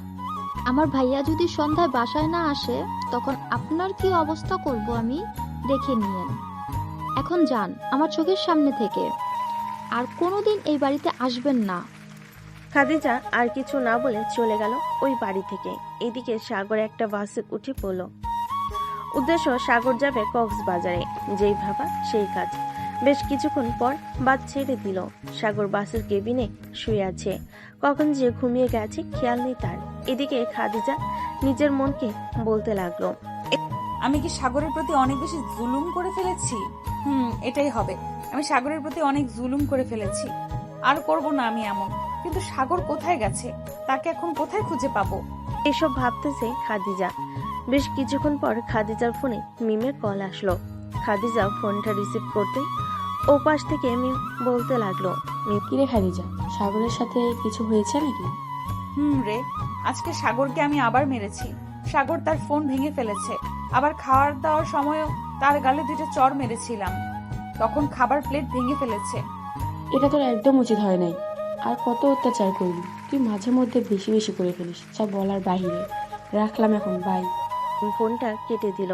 আমার ভাইয়া যদি সন্ধ্যায় বাসায় না আসে তখন আপনার কি অবস্থা করব আমি দেখে নিয়েন। এখন যান আমার চোখের সামনে থেকে, আর কোনোদিন এই বাড়িতে আসবেন না। খাদিজা আর কিছু না বলে চলে গেল ওই বাড়ি থেকে। এদিকে সাগর একটা বাসে উঠে পড়ল। উদ্দেশ্য সাগর যাবে কক্সবাজারে। যেই ভাবা সেই কাজ। বেশ কিছুক্ষণ পর বাস ছেড়ে দিল। সাগর বাসের কেবিনে শুয়ে আছে। কখন যে ঘুমিয়ে গেছে খেয়াল নেই তার। এদিকে খাদিজা নিজের মনকে বলতে লাগলো, আমি কি সাগরের প্রতি অনেক বেশি জুলুম করে ফেলেছি? এটাই হবে। আমি সাগরের প্রতি অনেক জুলুম করে ফেলেছি, আর করব না আমি এমন। কিন্তু সাগর কোথায় গেছে? তাকে এখন কোথায় খুঁজে পাবো? এসব ভাবতেছে খাদিজা। বেশ কিছুক্ষণ পর খাদিজার ফোনে মিমের কল আসলো। খাদিজা ফোনটা রিসিভ করতে ও পাশ থেকে মিম বলতে লাগলো, কিরে খাদিজা, সাগরের সাথে কিছু হয়েছে নাকি? রে, আজকে সাগরকে আমি আবার মেরেছি। সাগর তার ফোন ভেঙে ফেলেছে। আবার খাওয়ার দাওয়ার সময়ও তার গালে দুটো চড় মেরেছিলাম, তখন খাবার প্লেট ভেঙে ফেলেছে। এটা তোর একদম উচিত হয় নাই। আর কত অত্যাচার করবি তুই, মাঝে মধ্যে বেশি বেশি করে ফেলিস, যা বলার বাহিরে। রাখলাম এখন, বাই। ফোনটা কেটে দিল।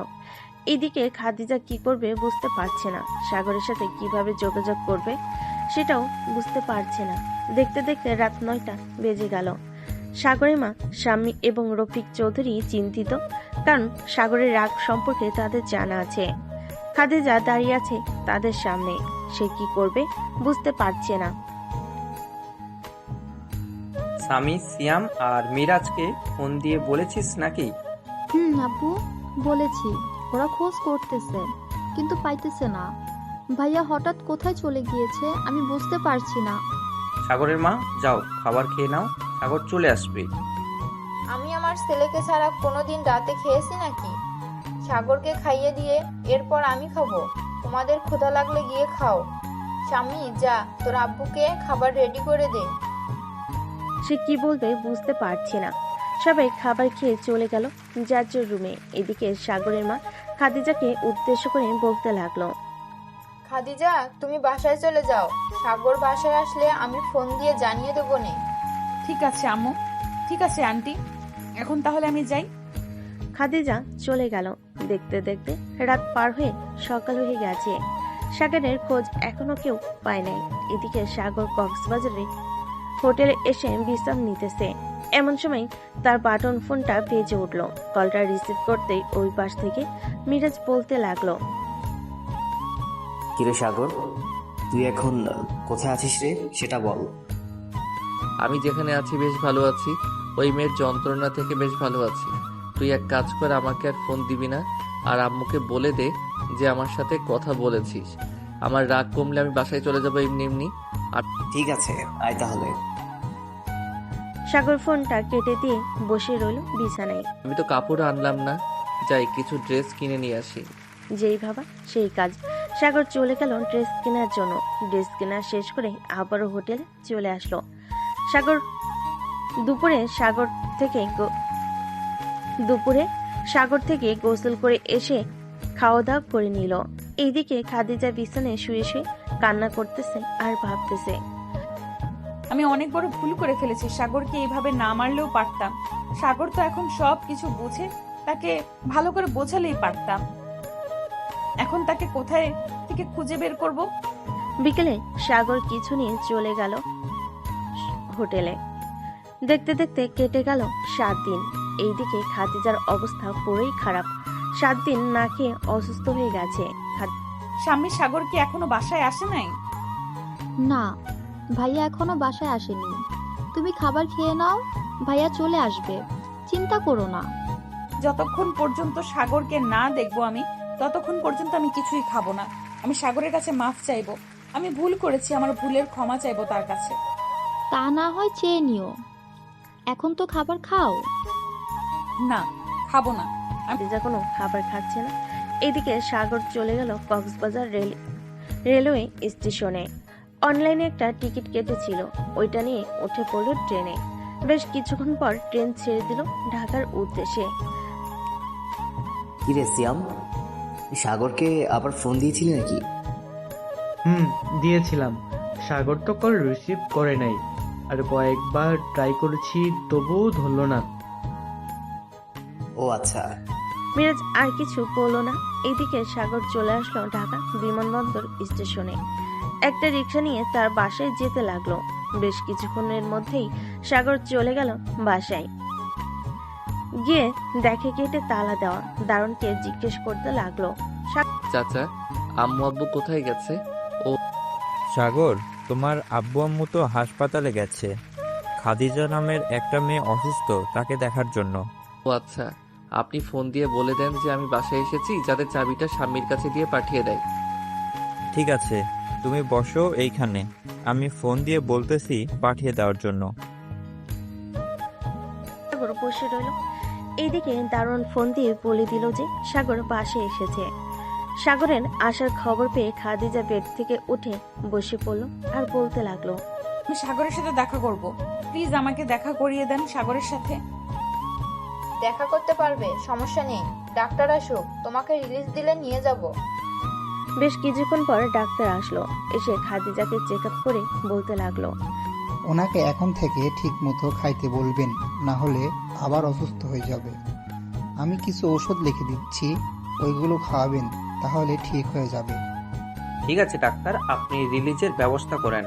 এদিকে খাদিজা কি করবে বুঝতে পারছে না। সাগরের সাথে কিভাবে যোগাযোগ করবে সেটাও বুঝতে পারছে না। দেখতে দেখতে রাত 9টা বেজে গেল। সাগরের মা, স্বামী এবং রফিক চৌধুরী চিন্তিত, কারণ সাগরের রাগ সম্পর্কে তাদের জানা আছে। খাদিজা দাঁড়িয়ে আছে তাদের সামনে। সে কি করবে বুঝতে পারছে না। স্বামী সিয়াম আর মিরাজকে ফোন দিয়ে বলেছিস নাকি? আব্বু বলেছি, ওরা খোঁজ করতেছে কিন্তু পাইতেছে না। ভাইয়া হঠাৎ কোথায় চলে গিয়েছে আমি বুঝতে পারছি না। সাগরের মা, যাও খাবার খেয়ে নাও, সাগর চলে আসবে। আমি আমার ছেলেকে ছাড়া কোনোদিন রাতে খেয়েছি নাকি? সাগরকে খাইয়ে দিয়ে এরপর আমি খাবো। তোমাদের ক্ষুধা লাগলে গিয়ে খাও। স্বামী যা, তোর আব্বুকে খাবার রেডি করে দে। সে কি বলবে বুঝতে পারছে না। সবাই খাবার খেয়ে চলে গেল যার যার রুমে। এদিকে সাগরের মা খাদিজাকে উদ্দেশ্য করে বলতে লাগলো, খাদিজা তুমি বাসায় চলে যাও। সাগর বাসায় আসলে আমি ফোন দিয়ে জানিয়ে দেবো নে। ঠিক আছে আম্মু, ঠিক আছে আন্টি, এখন তাহলে আমি যাই। খাদিজা চলে গেল। দেখতে দেখতে রাত পার হয়ে সকাল হয়ে গেছে। সাগরের খোঁজ এখনো কেউ পায় নাই। এদিকে সাগর কক্সবাজারে হোটেলে এসে বিশ্রাম নিতেছে। এমন সময় তার বাটন ফোনটা বেজে উঠলো। কলটা রিসিভ করতেই ওই পাশ থেকে মিরাজ বলতে লাগলো, কিরে সাগর, তুই এখন কোথায় আছিস রে, সেটা বল। আমি যেখানে আছি বেশ ভালো আছি। ওই মেয়ের যন্ত্রণা থেকে বেশ ভালো আছি। তুই এক কাজ কর, আমাকে আর ফোন দিবি না। আর আম্মুকে বলে দে যে আমার সাথে কথা বলেছিস। আমার রাগ কমলে আমি বাসায় চলে যাবো এমনি এমনি। আর ঠিক আছে, আয় তাহলে। সাগর ফোনটা কেটে দিয়ে বসে রইল বিছানায়। আমি তো কাপড় আনলাম না, যাই কিছু ড্রেস কিনে নিয়ে আসি। যেই ভাবা সেই কাজ। সাগর চলে গেল ড্রেস কেনার জন্য। ড্রেস কেনা শেষ করে আবারও হোটেলে চলে আসলো। দুপুরে সাগর থেকে গোসল করে এসে খাওয়া দাওয়া করে নিল। এইদিকে খাদিজা বিছানায় শুয়ে শুয়ে কান্না করতেছে আর ভাবতেছে, আমি অনেক বড় ভুল করে ফেলেছি। সাগরকে এইভাবে না মারলেও পারতাম। সাগর তো এখন সব কিছু বুঝে তাকে ভালো করে বোঝালেই পারতাম। এখন তাকে কোথায় থেকে খুঁজে বের করব? বিকেলে সাগর কিছু নিয়ে চলে গেল হোটেলে। দেখতে দেখতে কেটে গেল 7 দিন। এইদিকে খাদিজার অবস্থা পুরোই খারাপ। 7 দিন না খেয়ে অসুস্থ হয়ে গেছে। স্বামী সাগর কি এখনো বাসায় আসে নাই? না, ভাইয়া এখনো বাসায় আসেনি। তুমি খাবার খেয়ে নাও, ভাইয়া চলে আসবে, চিন্তা করো না। যতক্ষণ পর্যন্ত সাগরকে না দেখবো আমি, ততক্ষণ পর্যন্ত আমি কিছুই খাবো না। আমি সাগরের কাছে মাফ চাইবো। আমি ভুল করেছি, আমার ভুলের ক্ষমা চাইবো তার কাছে। তা না হয় চেয়ে নিও, এখন তো খাবার খাও। না, খাবো না। খাদিজা কোনো খাবার খাচ্ছে না। এদিকে সাগর চলে গেল কক্সবাজার রেলওয়ে স্টেশনে। অনলাইনে একটা টিকিট কেটেছিল, ওইটা নিয়ে উঠে পড়ল ট্রেনে। বেশ কিছুক্ষণ পর ট্রেন ছেড়ে দিল ঢাকার উদ্দেশ্যে। কিরে সিয়াম, সাগরকে আবার ফোন দিয়েছিলি নাকি? দিয়েছিলাম। সাগর তো কল রিসিভ করে নাই, আর কয়েকবার ট্রাই করেছি তবুও ধরলো না। ও আচ্ছা। মিরাজ আর কিছু বলল না। এদিকে সাগর চলে আসলো ঢাকা বিমানবন্দর স্টেশনে। একটা রিক্সা নিয়ে তার বাসায় যেতে লাগলো। বেশ কিছুক্ষণের মধ্যেই সাগর চলে গেল বাসায়। গিয়ে দেখে গেটে তালা দেওয়া। দারুণকে জিজ্ঞেস করতে লাগলো, চাচা, আম্মু আব্বু কোথায় গেছে? সাগর, তোমার আব্বু আম্মু তো হাসপাতালে গেছে। খাদিজা নামের একটা মেয়ে অসুস্থ, তাকে দেখার জন্য। ও আচ্ছা, আপনি ফোন দিয়ে বলে দেন যে আমি বাসায় এসেছি, যাতে চাবিটা স্বামীর কাছে দিয়ে পাঠিয়ে দেয়। ঠিক আছে, তুমি বসো এইখানে, আমি ফোন দিয়ে বলতেছি পাঠিয়ে দেওয়ার জন্য। সাগর বসে রইল। এইদিকে দারুণ ফোন দিয়ে বলে দিল যে সাগর বাসায় এসেছে। সাগরের আসার খবর পেয়ে খাদিজা বেড থেকে উঠে বসে পড়ল আর বলতে লাগলো, আমি সাগরের সাথে দেখা করব। প্লিজ আমাকে দেখা করিয়ে দেন সাগরের সাথে। দেখা করতে পারবে, সমস্যা নেই। ডাক্তার আসুক, তোমাকে রিলিজ দিলে নিয়ে যাব। বেশ কিছুক্ষণ পর ডাক্তার আসলো। এসে খাদিজাকে চেক আপ করে বলতে লাগলো, ওনাকে এখন থেকে ঠিক মতো খাইতে বলবেন, না হলে আবার অসুস্থ হয়ে যাবে। আমি কিছু ওষুধ লিখে দিচ্ছি, ওইগুলো খাওয়াবেন, তাহলে ঠিক হয়ে যাবে। ঠিক আছে ডাক্তার, আপনি রিলিজের ব্যবস্থা করেন।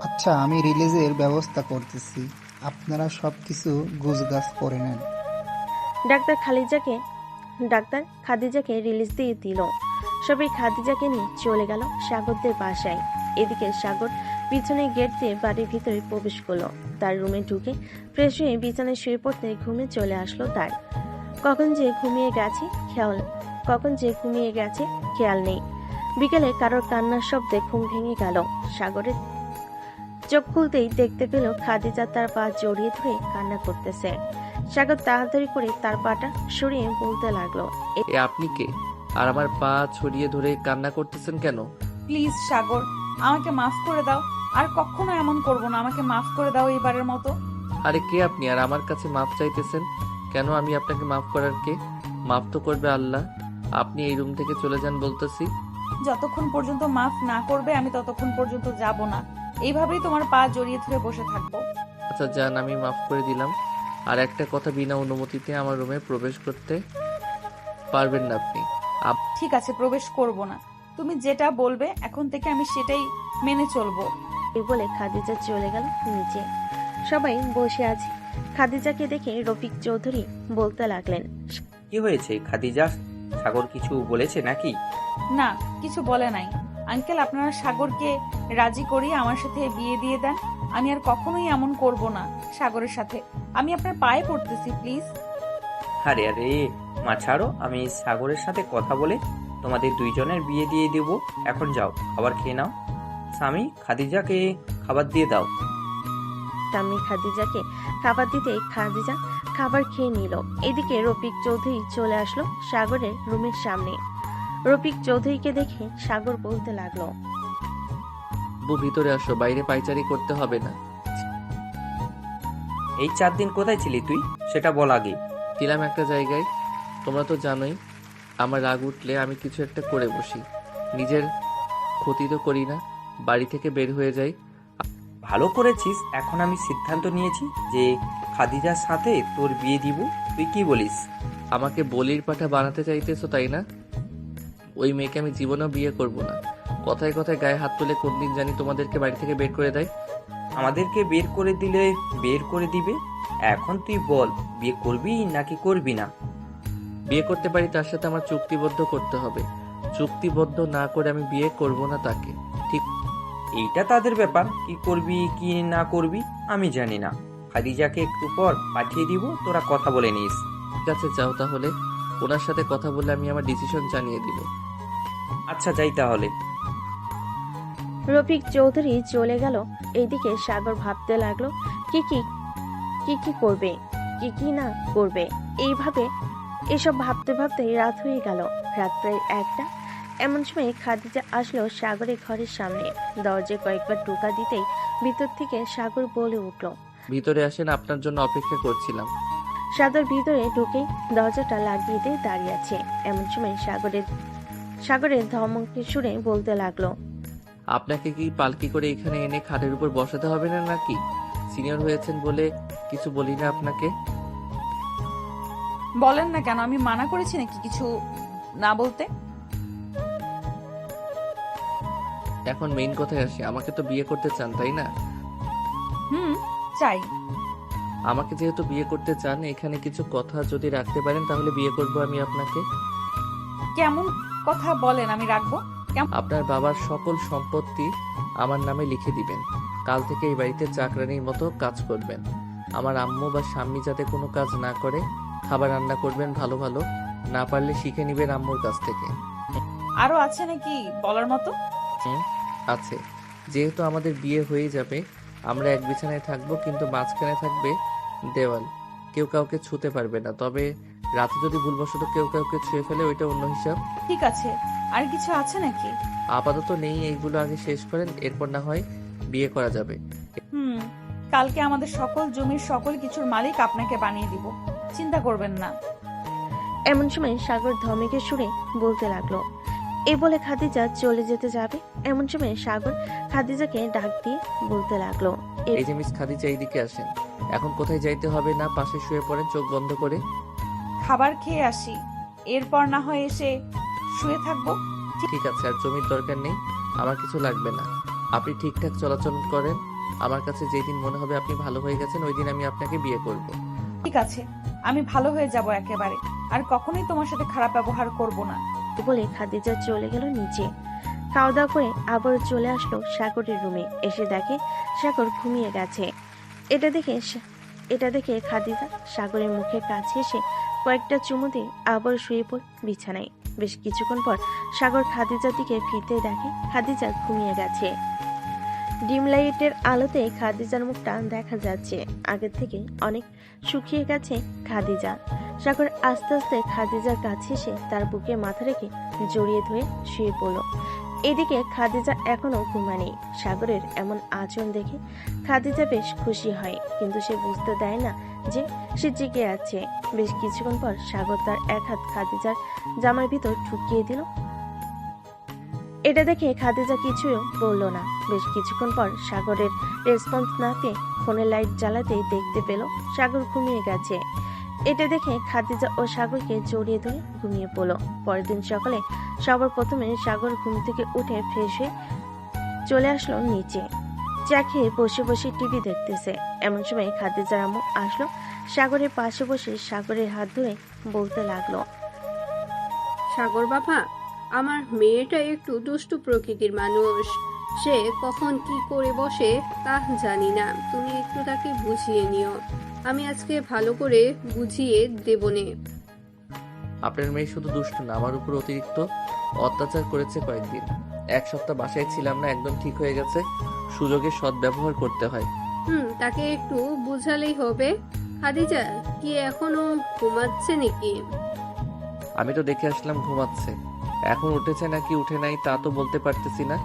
আচ্ছা, আমি রিলিজের ব্যবস্থা করতেছি, আপনারা সব কিছু গুছগাছ করে নেন। ডাক্তার খাদিজাকে রিলিজ দিয়ে দিল। সবাই খাদিজাকে নিয়ে চলে গেল সাগরদের বাসায়। এদিকে সাগর পিছনে গেট দিয়ে বাড়ির ভিতরে প্রবেশ করলো। তার রুমে ঢুকে ফ্রেশ হয়ে বিছানায় শুয়ে পড়তে ঘুমে চলে আসলো তার। কখন যে ঘুমিয়ে গেছে খেয়াল নেই। বিকেলে কারোর কান্নার শব্দে ঘুম ভেঙে গেল সাগরের। চোখ খুলতেই দেখতে পেল খাদিজা তার পা জড়িয়ে ধরে কান্না করতেছে। সাগর তাড়াতাড়ি করে তার পাটা সরিয়ে বলতে লাগলো, এ আপনি কে? আর আমার পা ছড়িয়ে ধরে কান্না করতেছেন কেন? প্লিজ সাগর, আমাকে মাফ করে দাও। আর কখনো এমন করব না, আমাকে মাফ করে দাও এবারের মতো। আরে কে আপনি আর আমার কাছে মাফ চাইতেছেন কেন? আমি আপনাকে মাফ করার কে? মাফ তো করবে আল্লাহ। আপনি এই রুম থেকে চলে যান বলতেছি। যতক্ষণ পর্যন্ত মাফ না করবে আমি ততক্ষণ পর্যন্ত যাব না। এইভাবেই তোমার পা জড়িয়ে ধরে বসে থাকবো। আচ্ছা যান, আমি মাফ করে দিলাম। আর একটা কথা, বিনা অনুমতিতে আমার রুমে প্রবেশ করতে পারবেন না আপনি। ঠিক আছে, প্রবেশ করব না। তুমি যেটা বলবে এখন থেকে আমি সেটাই মেনে চলবো। এই বলে খাদিজা চলে গেল নিচে। সবাই বসে আছে। খাদিজাকে দেখে রফিক চৌধুরী বলতে লাগলেন, কি হয়েছে খাদিজা, সাগর কিছু বলেছে নাকি? না, কিছু বলে নাই আঙ্কেল। আপনারা সাগরকে রাজি করিয়ে আমার সাথে বিয়ে দিয়ে দেন। আমি আর কখনোই এমন করব না সাগরের সাথে। আমি আপনার পায়ে পড়তেছি, প্লিজ। আরে আরে মা ছাড়ো, আমি সাগরের সাথে কথা বলে তোমাদের দুইজনের বিয়ে দিয়ে দেব। এখন যাও, খাবার খেয়ে নাও। স্বামী, খাদিজাকে খাবার দিয়ে দাও। স্বামী খাদিজাকে খাবার দিতে খাদিজা খাবার খেয়ে নিল। এদিকে রফিক চৌধুরী চলে আসলো সাগরের রুমের সামনে। রফিক চৌধুরীকে দেখে সাগর বলতে লাগলো, ভিতরে আসো, বাইরে পাইচারি করতে হবে না। এই 4 দিন কোথায় ছিলি তুই, সেটা বল আগে। ছিলাম একটা জায়গায়। তোমরা তো জানোই, আমার রাগ উঠলে আমি কিছু একটা করে বসি। নিজের ক্ষতি তো করি না, বাড়ি থেকে বের হয়ে যাই। ভালো করেছিস। এখন আমি সিদ্ধান্ত নিয়েছি যে খাদিজার সাথে তোর বিয়ে দিব, তুই কি বলিস? আমাকে বলির পাঠা বানাতে চাইতেছো তাই না? ওই মেয়েকে আমি জীবনেও বিয়ে করব না। কথায় কথায় গায়ে হাত তুলে কোন দিন জানি তোমাদেরকে বাড়ি থেকে বের করে দেয়। আমাদেরকে বের করে দিলে বের করে দিবে। এখন তুই বল, বিয়ে করবি নাকি করবি না? বিয়ে করতে পারি, তার সাথে আমার চুক্তিবদ্ধ করতে হবে। চুক্তিবদ্ধ না করে আমি বিয়ে করব না তাকে। ঠিক এইটা তাদের ব্যাপার, কি করবি কি না করবি আমি জানি না। খাদিজাকে একটু পর পাঠিয়ে দিব, তোরা কথা বলে নিস। ঠিক আছে, যাও তাহলে। ওনার সাথে কথা বলে আমি আমার ডিসিশন জানিয়ে দিব। আচ্ছা যাই তাহলে। রফিক চৌধুরী চলে গেল। এইদিকে সাগর ভাবতে লাগলো কি কি করবে, কি না করবে। এইভাবে এসব ভাবতে ভাবতে রাত হয়ে গেল। রাত প্রায় 1টা। এমন সময় খাদিজা আসলো সাগরের ঘরের সামনে। দরজায় কয়েকবার টোকা দিতেই ভিতর থেকে সাগর বলে উঠল, ভিতরে আসেন, আপনার জন্য অপেক্ষা করছিলাম। সাগর ভিতরে ঢুকেই দরজাটা লাগিয়ে দিয়ে দাঁড়িয়ে আছে। এমন সময় সাগরের ধমকে সুরে বলতে লাগলো, আপনাকে কি পালকি করে এখানে এনে খাটের উপর বসাতে হবে না নাকি? সিনিয়র হয়েছেন বলে কিছু বলি না আপনাকে। বলেন না কেন, আমি মানা করেছি নাকি কিছু না বলতে? এখন মেইন কথায় আসি, আমাকে তো বিয়ে করতে চান তাই না? চাই। আমাকে যেহেতু বিয়ে করতে চান, এখানে কিছু কথা যদি রাখতে পারেন তাহলে বিয়ে করব আমি আপনাকে। কেমন কথা বলেন আমি রাখবো? আপনার বাবার সকল সম্পত্তি আমার নামে লিখে দিবেন। কাল থেকে এই বাড়িতে চাকরানির মতো কাজ করবেন। আমার আম্মু বা স্বামী যাতে কোনো কাজ না করে, খাবার রান্না করবেন ভালো ভালো, না পারলে শিখে নিবেন আম্মুর কাছ থেকে। আরো আছে নাকি বলার মতো? আছে। যেহেতু আমাদের বিয়ে হয়ে যাবে, আমরা এক বিছানায় থাকবো, কিন্তু মাঝখানে থাকবে দেওয়াল। কেউ কাউকে ছুতে পারবে না। তবে রাতে যদি ভুলবশত কেউ কাউকে ছুঁয়ে ফেলে, ওইটা অন্য হিসাব। ঠিক আছে, আর কিছু আছে নাকি? আপাতত নেই, এইগুলো আগে শেষ করেন, এরপর না হয় বিয়ে করা যাবে। কালকে আমাদের সকল জমির সকল কিছুর মালিক আপনাকে বানিয়ে দিব, চিন্তা করবেন না। এমন সময় সাগর ধমকে সুরে বলতে লাগলো। এই বলে খাদিজা চলে যেতে যাবে। এমন সময় সাগর খাদিজাকে ডাক দিয়ে বলতে লাগলো, এই যে মিস খাদিজা, এইদিকে আসেন। এখন কোথায় যাইতে হবে না, পাশে শুয়ে পড়েন চোখ বন্ধ করে। খাবার খেয়ে আসি, এরপর না হয় এসে শুয়ে থাকবো। ঠিক আছে, আর জমির দরকার নেই, আমার কিছু লাগবে না। আপনি ঠিকঠাক চলাচল করেন। আমার কাছে যেদিন মনে হবে আপনি ভালো হয়ে গেছেন, ওই দিন আমি আপনাকে বিয়ে করব। ঠিক আছে, আমি ভালো হয়ে যাব একেবারে, আর কখনোই তোমার সাথে খারাপ ব্যবহার করব না। বলে খাদিজা চলে গেল নিচে। খাওয়া দাওয়া করে আবার চলে আসলো সাগরের রুমে। এসে দেখে সাগর ঘুমিয়ে গেছে। এটা দেখে খাদিজা সাগরের মুখের কাছে এসে কয়েকটা চুমু দিয়ে আবার শুয়ে পড়ে বিছানায়। বেশ কিছুক্ষণ পর সাগর খাদিজার দিকে ফিরতে দেখে খাদিজা ঘুমিয়ে গেছে। ডিম লাইটের আলোতে খাদিজার মুখটা দেখা যাচ্ছে। আগের থেকে অনেক শুকিয়ে গেছে খাদিজা। সাগর আস্তে আস্তে খাদিজার কাছে এসে তার বুকে মাথা রেখে জড়িয়ে ধরে শুয়ে পড়ল। এদিকে খাদিজা এখনো ঘুমায়নি। সাগরের এমন আচরণ দেখে খাদিজা বেশ খুশি হয়, কিন্তু সে বুঝতে দেয় না যে সে জেগে আছে। বেশ কিছুক্ষণ পর সাগর তার এক হাত খাদিজার জামার ভিতর ঢুকিয়ে দিল। এটা দেখে খাদিজা কিছুই বলল না। বেশ কিছুক্ষণ পর সাগরের রেসপন্স না পেয়ে ফোনের লাইট জ্বালাতেই দেখতে পেল সাগর ঘুমিয়ে গেছে। এটা দেখে খাদিজা ও সাগরকে জড়িয়ে ধরে ঘুমিয়ে পড়ল। পরের দিন সকালে সবার প্রথমে সাগর ঘুম থেকে উঠে ফ্রেশ হয়ে চলে আসলো নিচে। চা খেয়ে বসে বসে টিভি দেখতেছে। এমন সময় খাদিজার আম্মু আসলো। সাগরের পাশে বসে সাগরের হাত ধরে বলতে লাগলো, সাগর বাবা, আমার মেয়েটা একটু দুষ্টু প্রকৃতির মানুষ। সে কখন কি করে বসে তা জানি না, তুমি একটু তাকে বুঝিয়ে নিও। আমি আজকে ভালো করে বুঝিয়ে দেবনে। আপনার মেয়ে শুধু দুষ্ট না, আমার উপর অতিরিক্ত অত্যাচার করেছে কয়েকদিন। 1 সপ্তাহ বাসায় ছিলাম না, একদম ঠিক হয়ে গেছে। সুযোগের সদ্ব্যবহার করতে হয়। তাকে একটু বুঝালেই হবে। খাদিজা কি এখনো ঘুমাচ্ছে নাকি? আমি তো দেখে আসলাম ঘুমাচ্ছে। এখন উঠেছে নাকি উঠে নাই তা তো বলতে পারতেছি না।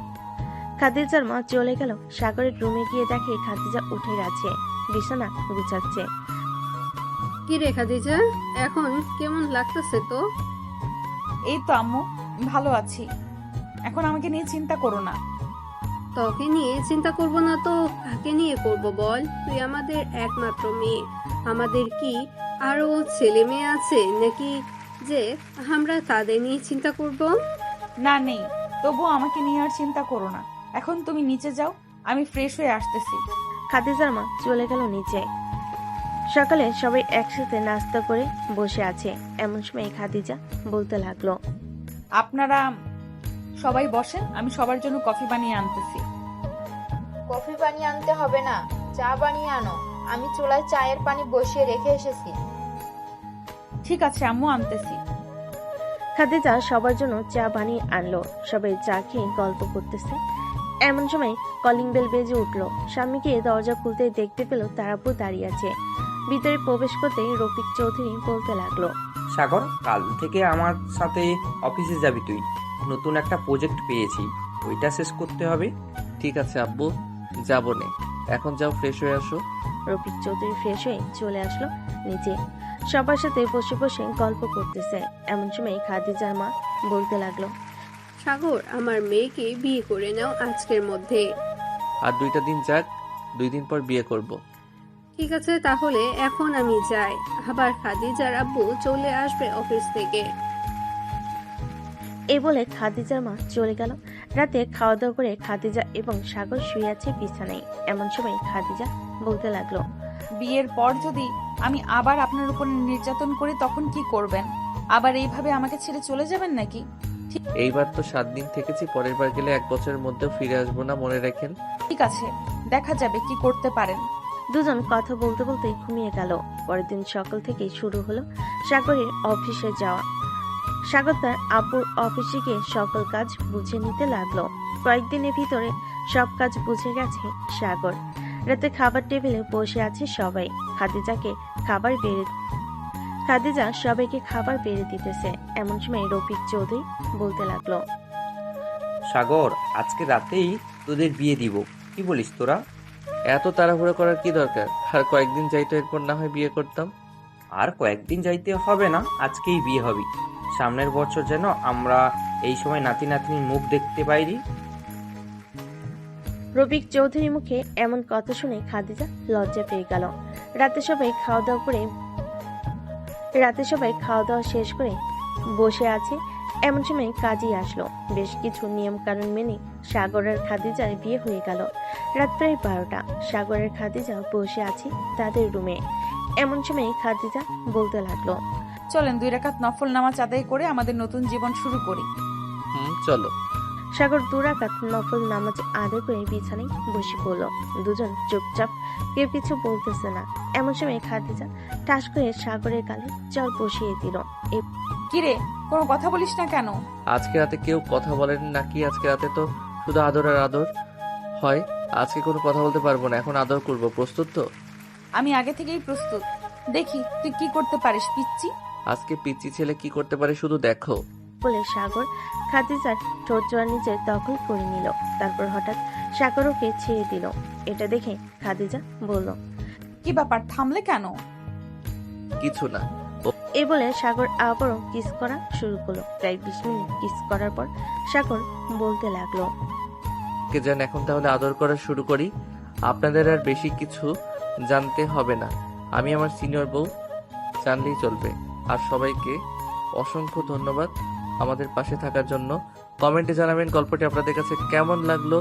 খাদিজার মা চলে গেল। সাগরের রুমে গিয়ে দেখে খাদিজা উঠে গেছে, বিছানা গুছাচ্ছে। কি রে খাদিজা, এখন কেমন লাগতেছে তো? এই তো আম্মু, ভালো আছি। এখন আমাকে নিয়ে চিন্তা করো না। তোকে নিয়ে চিন্তা করব না তো কাকে নিয়ে করব বল? তুই আমাদের একমাত্র মেয়ে। আমাদের কি আরো ছেলে মেয়ে আছে নাকি যে আমরা তাদের নিয়ে চিন্তা করব? না নেই, তবুও আমাকে নিয়ে আর চিন্তা করো না। এখন তুমি নিচে যাও, আমি ফ্রেশ হয়ে আসতেছি। খাদিজার মা চলে গেল নিচে। সকালে সবাই একসাথে নাস্তা করে বসে আছে, এমন সময় খাদিজা বলতে লাগলো, আপনারা সবাই বসেন, আমি সবার জন্য কফি বানিয়ে আনতেছি। কফি বানিয়ে আনতে হবে না, চা বানিয়ে আনো। আমি চুলায় চায়ের পানি বসিয়ে রেখে এসেছি। ঠিক আছে আম্মু, আনতেছি। খাদিজা সবার জন্য চা বানিয়ে আনলো। সবাই চা খেয়ে গল্প করতেছে। এমন সময় কলিং বেল বেজে উঠলো। স্বামীকে দরজা খুলতে দেখতে পেল তার আব্বু দাঁড়িয়ে আছে। ভিতরে প্রবেশ করতে রফিক চৌধুরী বলতে লাগলো, সাগর, কাল থেকে আমার সাথে অফিসে যাবি তুই। নতুন একটা প্রজেক্ট পেয়েছি, ওইটা শেষ করতে হবে। ঠিক আছে আব্বু, যাবো নে। এখন যাও, ফ্রেশ হয়ে আসো। রফিক চৌধুরী ফ্রেশ হয়ে চলে আসলো নিচে। সবার সাথে বসে বসে গল্প করতেছে। এমন সময় খাদিজার মা বলতে লাগলো, সাগর, আমার মেয়েকে বিয়ে করে নাও আজকের মধ্যে। আর 2টা দিন যাক, 2 দিন পর বিয়ে করব। ঠিক আছে, তাহলে এখন আমি যাই। আবার খাদিজার আব্বু চলে আসবে অফিস থেকে। এই বলে খাদিজার মা চলে গেল। রাতে খাওয়া দাওয়া করে খাদিজা এবং সাগর শুয়ে আছে বিছানায়। এমন সময় খাদিজা বলতে লাগলো, বিয়ের পর যদি আমি আবার আপনার উপর নির্যাতন করি তখন কি করবেন? আবার এইভাবে আমাকে ছেড়ে চলে যাবেন নাকি? এইবার তো 7 দিন থেকেছি, পরের বার গেলে 1 বছরের মধ্যেও ফিরে আসবো না, মনে রাখেন। ঠিক আছে, দেখা যাবে কি করতে পারেন। দুজন কথা বলতে বলতে ঘুমিয়ে গেল। পরের দিন সকাল থেকে শুরু হলো সাগরের অফিসে যাওয়া। সাগর তার আব্বুর অফিসে গিয়ে সকল কাজ বুঝে নিতে লাগলো। কয়েকদিনের ভিতরে সব কাজ বুঝে গেছে সাগর। রাতে খাবার টেবিলে বসে আছে সবাই। খাদিজা সবাইকে খাবার বেড়ে দিতেছে। এমন সময় রফিক চৌধুরী বলতে লাগলো, সাগর, আজকে রাতেই তোদের বিয়ে দিব, কি বলিস তোরা? এত তাড়াহুড়ো করার কি দরকার? আর কয়েকদিন যাইতো, এরপর না হয় বিয়ে করতাম। আর কয়েকদিন যাইতে হবে না, আজকেই বিয়ে হবে। সামনের বছর যেন আমরা এই সময় নাতি নাতনির মুখ দেখতে পাইনি। রফিক চৌধুরীর মুখে এমন কথা শুনে খাদিজা লজ্জা পেয়ে গেল। রাতে সবাই খাওয়া দাওয়া শেষ করে বসে আছে। এমন সময় কাজী আসলো। বেশ কিছু নিয়ম কানুন মেনে সাগর আর খাদিজার বিয়ে হয়ে গেল। রাত প্রায় 12টা। সাগর আর খাদিজা বসে আছে তাদের রুমে। এমন সময় খাদিজা বলতে লাগলো, চলেন 2 রাকাত নফল নামাজ আদায় করে আমাদের নতুন জীবন শুরু করি। চলো। সাগর 2 রাকাত নফল নামাজ আদায় করে বিছানায় বসে পড়ল। দুজন চুপচাপ, কেউ কিছু বলতেছে না। এমন সময় খাদিজা ঠাস করে সাগরের গালে চর বসিয়ে দিল। কিরে, কোনো কথা বলিস না কেন? আজকে রাতে কেউ কথা বলেন নাকি? আজকে রাতে তো শুধু আদর আর আদর হয়। আজকে কোনো কথা বলতে পারবো না, এখন আদর করব। প্রস্তুত তো? আমি আগে থেকেই প্রস্তুত। দেখি তুই কি করতে পারিস পিচ্চি। আজকে পিচ্চি ছেলে কি করতে পারে শুধু দেখো। বলে সাগর খাদিজার ঠোঁট জোড়া নিজের দখল করে নিল। তারপর হঠাৎ সাগর ওকে ছেড়ে দিল। এটা দেখে খাদিজা বলল, কি ব্যাপার, থামলে কেন? কিছু না। এই বলে সাগর আবারও কিস করা শুরু করলো। প্রায় 20 মিনিট কিস করার পর সাগর বলতে লাগলো, কে জান, এখন তাহলে আদর করা শুরু করি। আপনাদের আর বেশি কিছু জানতে হবে না, আমি আমার সিনিয়র বউ, জানলেই চলবে। আর সবাইকে অসংখ্য ধন্যবাদ আমাদের পাশে থাকার জন্য। কমেন্টে জানাবেন গল্পটি আপনাদের কাছে কেমন লাগলো।